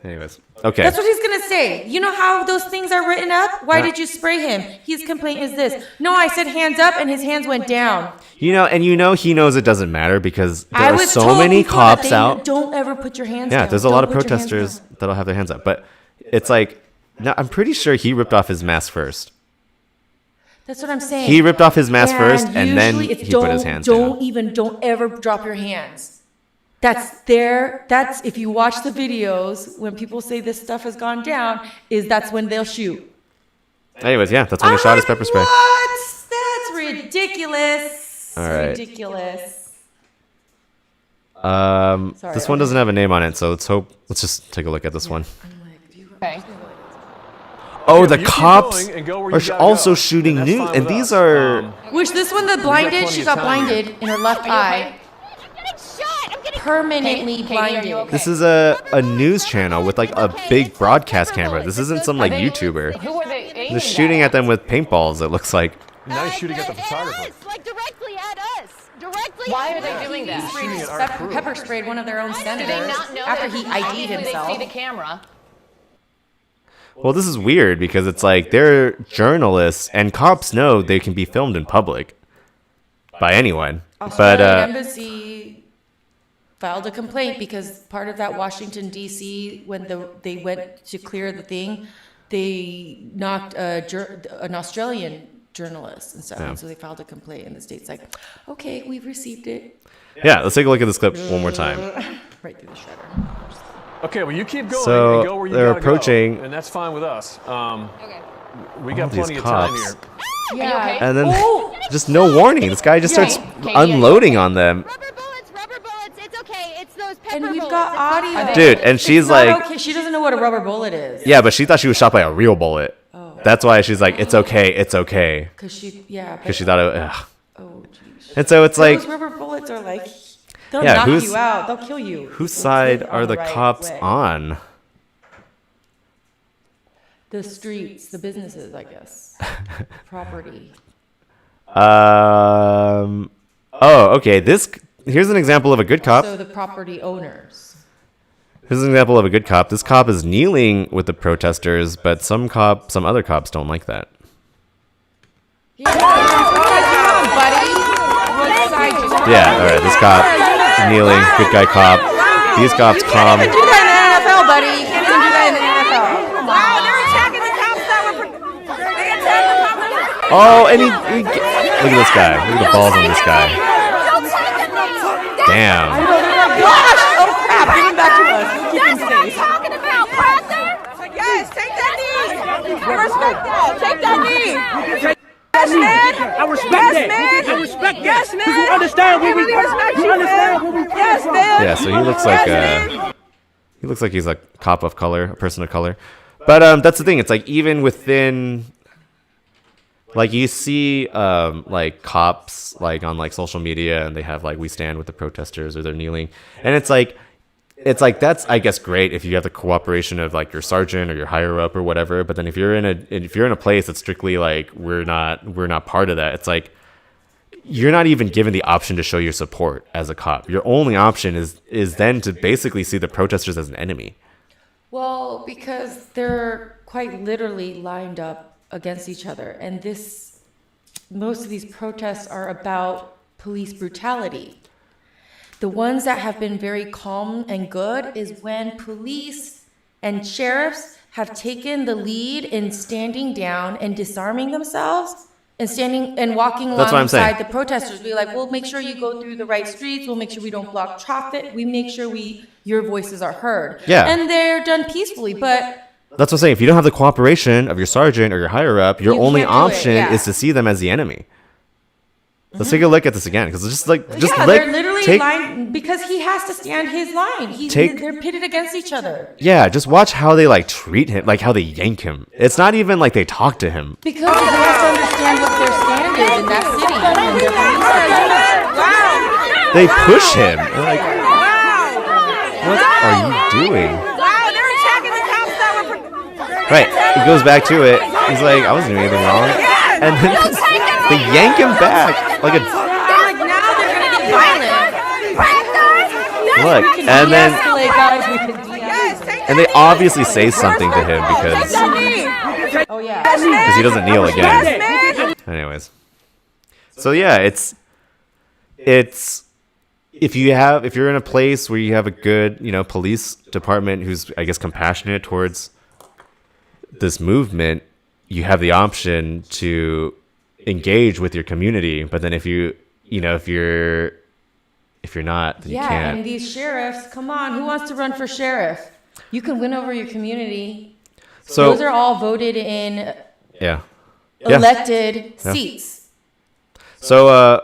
[SPEAKER 1] Anyways, okay.
[SPEAKER 2] That's what he's gonna say. You know how those things are written up? Why
[SPEAKER 1] Yeah.
[SPEAKER 2] did you spray him? His complaint is this. No, I said hands up, and his hands went down.
[SPEAKER 1] He knows it doesn't matter because there
[SPEAKER 2] I
[SPEAKER 1] are
[SPEAKER 2] was
[SPEAKER 1] so
[SPEAKER 2] told
[SPEAKER 1] many
[SPEAKER 2] before that
[SPEAKER 1] cops
[SPEAKER 2] they
[SPEAKER 1] out.
[SPEAKER 2] Don't ever put your hands down.
[SPEAKER 1] Yeah, there's a lot of
[SPEAKER 2] Don't put your hands
[SPEAKER 1] protesters that'll have their hands up, but it's like, no, I'm pretty sure he ripped off his mask first.
[SPEAKER 2] That's what I'm saying.
[SPEAKER 1] He ripped off his mask first, and then
[SPEAKER 2] usually it's
[SPEAKER 1] he put his hands down.
[SPEAKER 2] Don't ever drop your hands. That's if you watch the videos, when people say this stuff has gone down, that's when they'll shoot.
[SPEAKER 1] Anyways, yeah, that's when he shot his pepper spray.
[SPEAKER 2] What? That's ridiculous.
[SPEAKER 1] All right.
[SPEAKER 2] Ridiculous.
[SPEAKER 1] This one doesn't have a name on it, so let's just take a look at this one.
[SPEAKER 2] Okay.
[SPEAKER 1] Oh, the cops are also shooting new, and these are
[SPEAKER 2] Which this one, the blinded, she got blinded in her left eye. Permanently blinded.
[SPEAKER 1] this is a news channel with like a big broadcast camera. This isn't some like YouTuber.
[SPEAKER 3] Who are they aiming
[SPEAKER 1] They're shooting at them with paintballs. It looks like.
[SPEAKER 13] Now he's shooting at the photographer.
[SPEAKER 14] Like directly at us. Directly.
[SPEAKER 3] Why are they doing that?
[SPEAKER 2] Pepper sprayed one of their own
[SPEAKER 3] Do they
[SPEAKER 2] senators
[SPEAKER 3] not know
[SPEAKER 2] after
[SPEAKER 3] that
[SPEAKER 2] he ID'd
[SPEAKER 3] obviously
[SPEAKER 2] himself.
[SPEAKER 3] They see the camera.
[SPEAKER 1] Well, this is weird because it's like they're journalists and cops know they can be filmed in public by anyone. But
[SPEAKER 2] embassy. filed a complaint because part of that Washington D.C. when they went to clear the thing, they knocked an Australian journalist and stuff, and so they filed a complaint, and the state's like, okay, we've received it.
[SPEAKER 1] Yeah, let's take a look at this clip one more time.
[SPEAKER 2] Right through the shredder.
[SPEAKER 13] Okay, well, you keep going
[SPEAKER 1] So
[SPEAKER 13] and go where you
[SPEAKER 1] they're
[SPEAKER 13] gotta
[SPEAKER 1] approaching-
[SPEAKER 13] go, and that's fine with us.
[SPEAKER 3] Okay.
[SPEAKER 13] We got
[SPEAKER 1] All these
[SPEAKER 13] plenty of time
[SPEAKER 1] cops.
[SPEAKER 13] here.
[SPEAKER 2] Yeah.
[SPEAKER 1] And then just no warning. This guy just starts unloading on them.
[SPEAKER 14] Rubber bullets, it's okay. It's those pepper
[SPEAKER 2] And we've
[SPEAKER 14] bullets.
[SPEAKER 2] got audio.
[SPEAKER 1] Dude, and she's
[SPEAKER 2] It's not
[SPEAKER 1] like,
[SPEAKER 2] okay. She doesn't know what a rubber bullet is.
[SPEAKER 1] yeah, but she thought she was shot by a real bullet. That's why she's like, it's okay, it's okay.
[SPEAKER 2] Because she
[SPEAKER 1] thought it. Ugh.
[SPEAKER 2] Oh, geez.
[SPEAKER 1] And so it's like,
[SPEAKER 2] those rubber bullets are like, they'll
[SPEAKER 1] yeah,
[SPEAKER 2] knock
[SPEAKER 1] who's
[SPEAKER 2] you out. They'll kill you.
[SPEAKER 1] whose side
[SPEAKER 2] On
[SPEAKER 1] are the
[SPEAKER 2] right
[SPEAKER 1] cops
[SPEAKER 2] way.
[SPEAKER 1] on?
[SPEAKER 2] The streets, the businesses, I guess. Property.
[SPEAKER 1] Oh, okay. Here's an example of a good cop.
[SPEAKER 2] So the property owners.
[SPEAKER 1] Here's an example of a good cop. This cop is kneeling with the protesters, but some other cops don't like that. Yeah, all right. This cop kneeling, good guy cop. These cops calm.
[SPEAKER 2] You can't even do that in the NFL, buddy. You can't even do that in the NFL.
[SPEAKER 14] Wow, they're attacking the cops that were. They attacked the cops.
[SPEAKER 1] Oh, and look at this guy. Look at the balls on this guy. Damn.
[SPEAKER 2] Gosh! Oh crap! Give him back to us. We'll keep him
[SPEAKER 14] That's what I'm
[SPEAKER 2] safe.
[SPEAKER 14] talking about, brother. Yes, take that knee. I respect that. Take that knee. Yes, man.
[SPEAKER 12] I respect that. I respect that.
[SPEAKER 14] Yes, man.
[SPEAKER 12] You understand what we
[SPEAKER 14] Yes, man.
[SPEAKER 1] Yeah, so he looks like he's a cop of color, a person of color. But that's the thing. It's like even within, like you see like cops like on like social media, and they have like "We stand with the protesters" or they're kneeling, and it's like that's, I guess, great if you have the cooperation of like your sergeant or your higher up or whatever. But then if you're in a place that's strictly like we're not part of that, it's like you're not even given the option to show your support as a cop. Your only option is then to basically see the protesters as an enemy.
[SPEAKER 2] Well, because they're quite literally lined up against each other, and most of these protests are about police brutality. The ones that have been very calm and good is when police and sheriffs have taken the lead in standing down and disarming themselves and standing and walking
[SPEAKER 1] That's what I'm saying.
[SPEAKER 2] alongside the protesters. Be like, we'll make sure you go through the right streets. We'll make sure we don't block traffic. We make sure your voices are heard.
[SPEAKER 1] Yeah.
[SPEAKER 2] And they're done peacefully, but
[SPEAKER 1] That's what I'm saying. If you don't have the cooperation of your sergeant or your higher up, your
[SPEAKER 2] You
[SPEAKER 1] only
[SPEAKER 2] can't do it,
[SPEAKER 1] option
[SPEAKER 2] yeah.
[SPEAKER 1] is to see them as the enemy. Let's take a look at this again, because it's
[SPEAKER 2] they're literally lined because he has to stand his line. They're pitted against each other.
[SPEAKER 1] Yeah, just watch how they like treat him, like how they yank him. It's not even like they talk to him.
[SPEAKER 2] Because they have to understand what their stand is in that city and their police are.
[SPEAKER 1] They push him. They're like, what are you doing?
[SPEAKER 14] Wow, they're attacking the cops that were.
[SPEAKER 1] Right, he goes back to it. He's like, I wasn't doing anything wrong. And then they yank him back like a.
[SPEAKER 2] Like now they're gonna get violent.
[SPEAKER 1] Look, and then
[SPEAKER 2] De-escalate, guys. We can de-escalate.
[SPEAKER 1] and they obviously say something to him because
[SPEAKER 2] Oh yeah.
[SPEAKER 1] he doesn't kneel again. Anyways, so yeah, it's if you're in a place where you have a good police department who's, I guess, compassionate towards this movement, you have the option to engage with your community. But then if you're not, then you
[SPEAKER 2] Yeah,
[SPEAKER 1] can't.
[SPEAKER 2] and these sheriffs, come on, who wants to run for sheriff? You can win over your community.
[SPEAKER 1] So
[SPEAKER 2] those are all voted in
[SPEAKER 1] yeah.
[SPEAKER 2] elected
[SPEAKER 1] Yeah.
[SPEAKER 2] seats.
[SPEAKER 1] So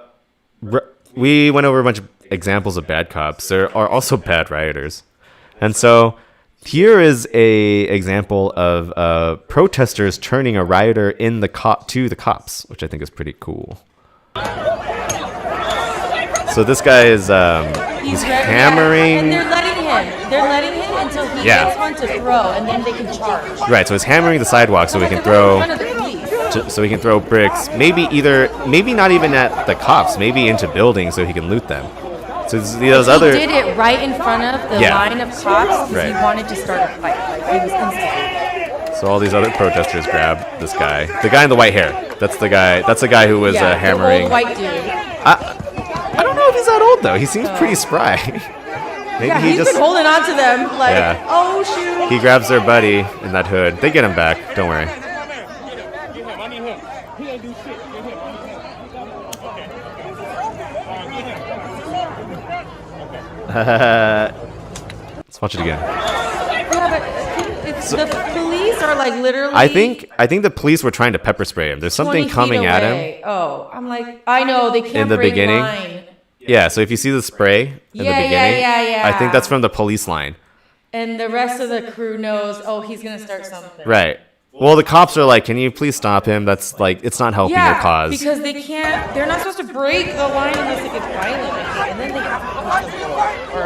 [SPEAKER 1] we went over a bunch of examples of bad cops. There are also bad rioters, and so here is a example of protesters turning a rioter to the cops, which I think is pretty cool. So this guy is he's hammering.
[SPEAKER 2] And they're letting him until he gets one to throw, and then they can charge.
[SPEAKER 1] Right, so he's hammering the sidewalk so he can throw bricks. Maybe not even at the cops. Maybe into buildings so he can loot them. So those other.
[SPEAKER 2] He did it right in front of the line of cops because he wanted to start a fight. Like he was instigating.
[SPEAKER 1] So all these other protesters grab this guy, the guy in the white hair. That's the guy. That's the guy who was hammering.
[SPEAKER 2] The old white dude.
[SPEAKER 1] I don't know if he's that old though. He seems pretty spry. Maybe
[SPEAKER 2] Yeah,
[SPEAKER 1] he
[SPEAKER 2] he's
[SPEAKER 1] just
[SPEAKER 2] been holding on to them. Like,
[SPEAKER 1] Yeah.
[SPEAKER 2] oh shoot.
[SPEAKER 1] he grabs their buddy in that hood. They get him back. Don't worry. Let's watch it again.
[SPEAKER 2] Yeah, but it's, the police are like literally.
[SPEAKER 1] I think the police were trying to pepper spray him. There's
[SPEAKER 2] 20
[SPEAKER 1] something
[SPEAKER 2] feet
[SPEAKER 1] coming at him
[SPEAKER 2] away. Oh, I'm like, I know they can't
[SPEAKER 1] in the
[SPEAKER 2] break
[SPEAKER 1] beginning.
[SPEAKER 2] line.
[SPEAKER 1] Yeah, so if you see the spray in the
[SPEAKER 2] Yeah,
[SPEAKER 1] beginning,
[SPEAKER 2] yeah.
[SPEAKER 1] I think that's from the police line.
[SPEAKER 2] And the rest of the crew knows, oh, he's gonna start something.
[SPEAKER 1] Right. Well, the cops are like, "Can you please stop him? That's like, it's not helping your cause."
[SPEAKER 2] Because they can't. They're not supposed to break the line unless it gets violent, I think. And then they have to push the floor. Or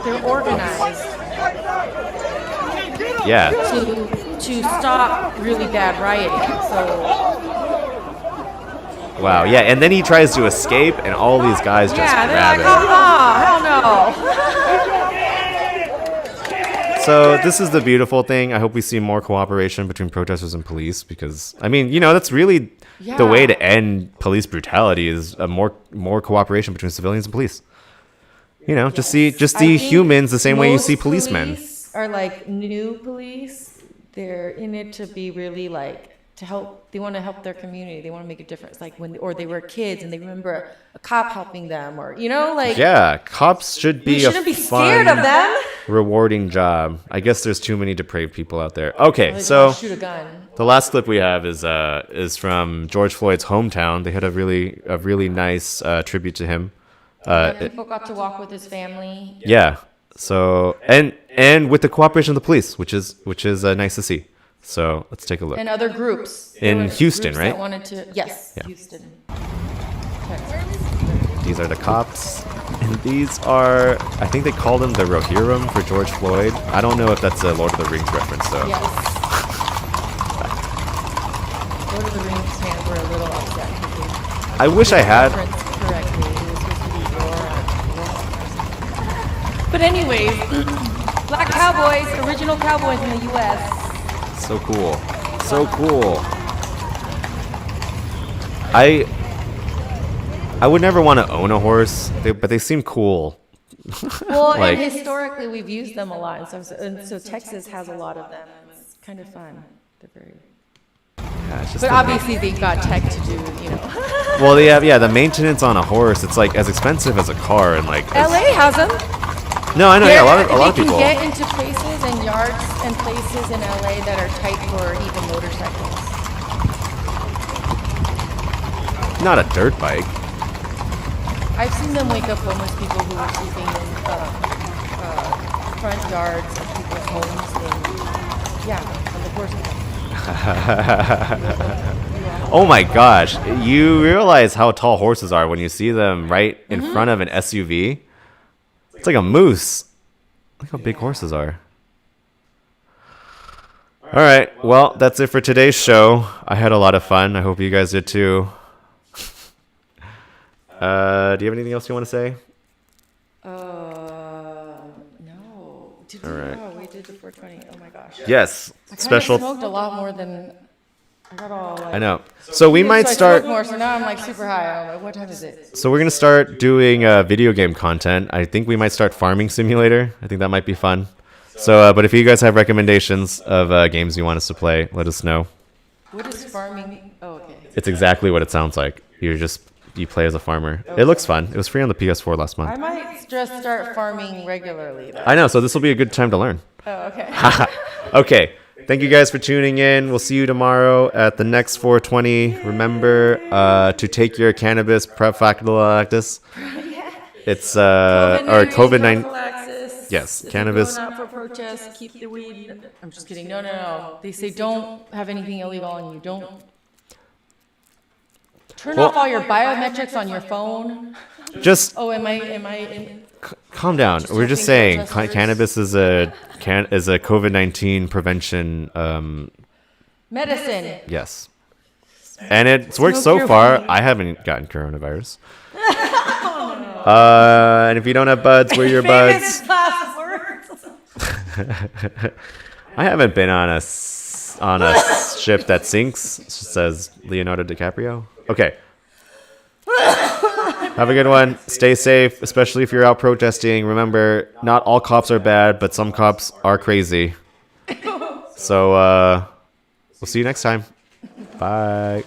[SPEAKER 2] they're organized.
[SPEAKER 1] Yeah.
[SPEAKER 2] To stop really bad rioting. So.
[SPEAKER 1] Wow. Yeah, and then he tries to escape, and all these guys just
[SPEAKER 2] Yeah, they're
[SPEAKER 1] grab
[SPEAKER 2] like,
[SPEAKER 1] him.
[SPEAKER 2] hell no.
[SPEAKER 1] So this is the beautiful thing. I hope we see more cooperation between protesters and police because, I mean, that's really the way to end police brutality is a more cooperation between civilians and police. Just see humans the same way you see policemen.
[SPEAKER 2] Police are like new police. They're in it to be really like to help. They want to help their community. They want to make a difference. Like or they were kids and they remember a cop helping them, or like.
[SPEAKER 1] Yeah, cops should be
[SPEAKER 2] shouldn't be scared of them.
[SPEAKER 1] Rewarding job. I guess there's too many depraved people out there. Okay,
[SPEAKER 2] Well, they
[SPEAKER 1] so
[SPEAKER 2] don't shoot a gun.
[SPEAKER 1] the last clip we have is from George Floyd's hometown. They had a really nice tribute to him.
[SPEAKER 2] People got to walk with his family.
[SPEAKER 1] Yeah. So and with the cooperation of the police, which is nice to see. So let's take a look.
[SPEAKER 2] And other groups.
[SPEAKER 1] In
[SPEAKER 2] There were
[SPEAKER 1] Houston,
[SPEAKER 2] groups
[SPEAKER 1] right?
[SPEAKER 2] That wanted to, yes,
[SPEAKER 1] Yeah.
[SPEAKER 2] Houston.
[SPEAKER 1] These are the cops, and these are, I think they called them the Rohirrim for George Floyd. I don't know if that's a Lord of the Rings reference, though.
[SPEAKER 2] Yes. Lord of the Rings fans were a little upset. because
[SPEAKER 1] I wish I had.
[SPEAKER 2] they referenced correctly. It was supposed to be War. But anyways, black cowboys, original cowboys in the U.S.
[SPEAKER 1] So cool. So cool. I would never want to own a horse, but they seem cool.
[SPEAKER 2] Well,
[SPEAKER 1] Like-
[SPEAKER 2] and historically we've used them a lot, and so Texas has a lot of them. It's kind of fun. They're very.
[SPEAKER 1] Yeah, it's just
[SPEAKER 2] But
[SPEAKER 1] the-
[SPEAKER 2] obviously they've got tech to do,
[SPEAKER 1] Well, they have, the maintenance on a horse, it's like as expensive as a car and like.
[SPEAKER 2] LA has them.
[SPEAKER 1] No, I know, yeah, a lot of
[SPEAKER 2] They
[SPEAKER 1] people.
[SPEAKER 2] can get into places and yards and places in LA that are tight for even motorcycles.
[SPEAKER 1] Not a dirt bike.
[SPEAKER 2] I've seen them wake up homeless people who are sleeping in front yards of people's homes on the horses.
[SPEAKER 1] Oh my gosh. You realize how tall horses are when you see them right in
[SPEAKER 2] Mm-hmm.
[SPEAKER 1] front of an SUV? It's like a moose. Look how big horses are. All right. Well, that's it for today's show. I had a lot of fun. I hope you guys did too. Do you have anything else you want to say?
[SPEAKER 2] No.
[SPEAKER 1] All right.
[SPEAKER 2] Oh, we did the 420. Oh my gosh.
[SPEAKER 1] Yes.
[SPEAKER 2] I
[SPEAKER 1] Special.
[SPEAKER 2] smoked a lot more than I got all. Like,
[SPEAKER 1] I know. So we might
[SPEAKER 2] I
[SPEAKER 1] start.
[SPEAKER 2] smoked more, so now I'm like super high. I'm like, what time is it?
[SPEAKER 1] So we're gonna start doing video game content. I think we might start Farming Simulator. I think that might be fun. So, but if you guys have recommendations of games you want us to play, let us know.
[SPEAKER 2] What is farming? Oh, okay.
[SPEAKER 1] It's exactly what it sounds like. You play as a farmer. It looks fun. It was free on the PS4 last month.
[SPEAKER 2] I might just start farming regularly. Though.
[SPEAKER 1] I know. So this will be a good time to learn.
[SPEAKER 2] Oh, okay.
[SPEAKER 1] Okay. Thank you guys for tuning in. We'll see you tomorrow at the next 420. Remember to take your cannabis prophylactis. It's COVID-19. Yes,
[SPEAKER 2] If
[SPEAKER 1] cannabis.
[SPEAKER 2] You're going out for protests, keep the weed. I'm just kidding. No. They say don't have anything illegal on you. Don't turn off all your biometrics on your phone.
[SPEAKER 1] Just
[SPEAKER 2] Oh, am I in?
[SPEAKER 1] calm down. We're just
[SPEAKER 2] helping
[SPEAKER 1] saying
[SPEAKER 2] protesters.
[SPEAKER 1] cannabis is a COVID-19 prevention.
[SPEAKER 2] Medicine.
[SPEAKER 1] Yes, and it's worked
[SPEAKER 2] no
[SPEAKER 1] so
[SPEAKER 2] cure
[SPEAKER 1] far.
[SPEAKER 2] for me.
[SPEAKER 1] I haven't gotten coronavirus. And if you don't have buds, wear your buds.
[SPEAKER 2] Famous last words.
[SPEAKER 1] I haven't been on a ship that sinks, says Leonardo DiCaprio. Okay. Have a good one. Stay safe, especially if you're out protesting. Remember, not all cops are bad, but some cops are crazy. So, we'll see you next time. Bye.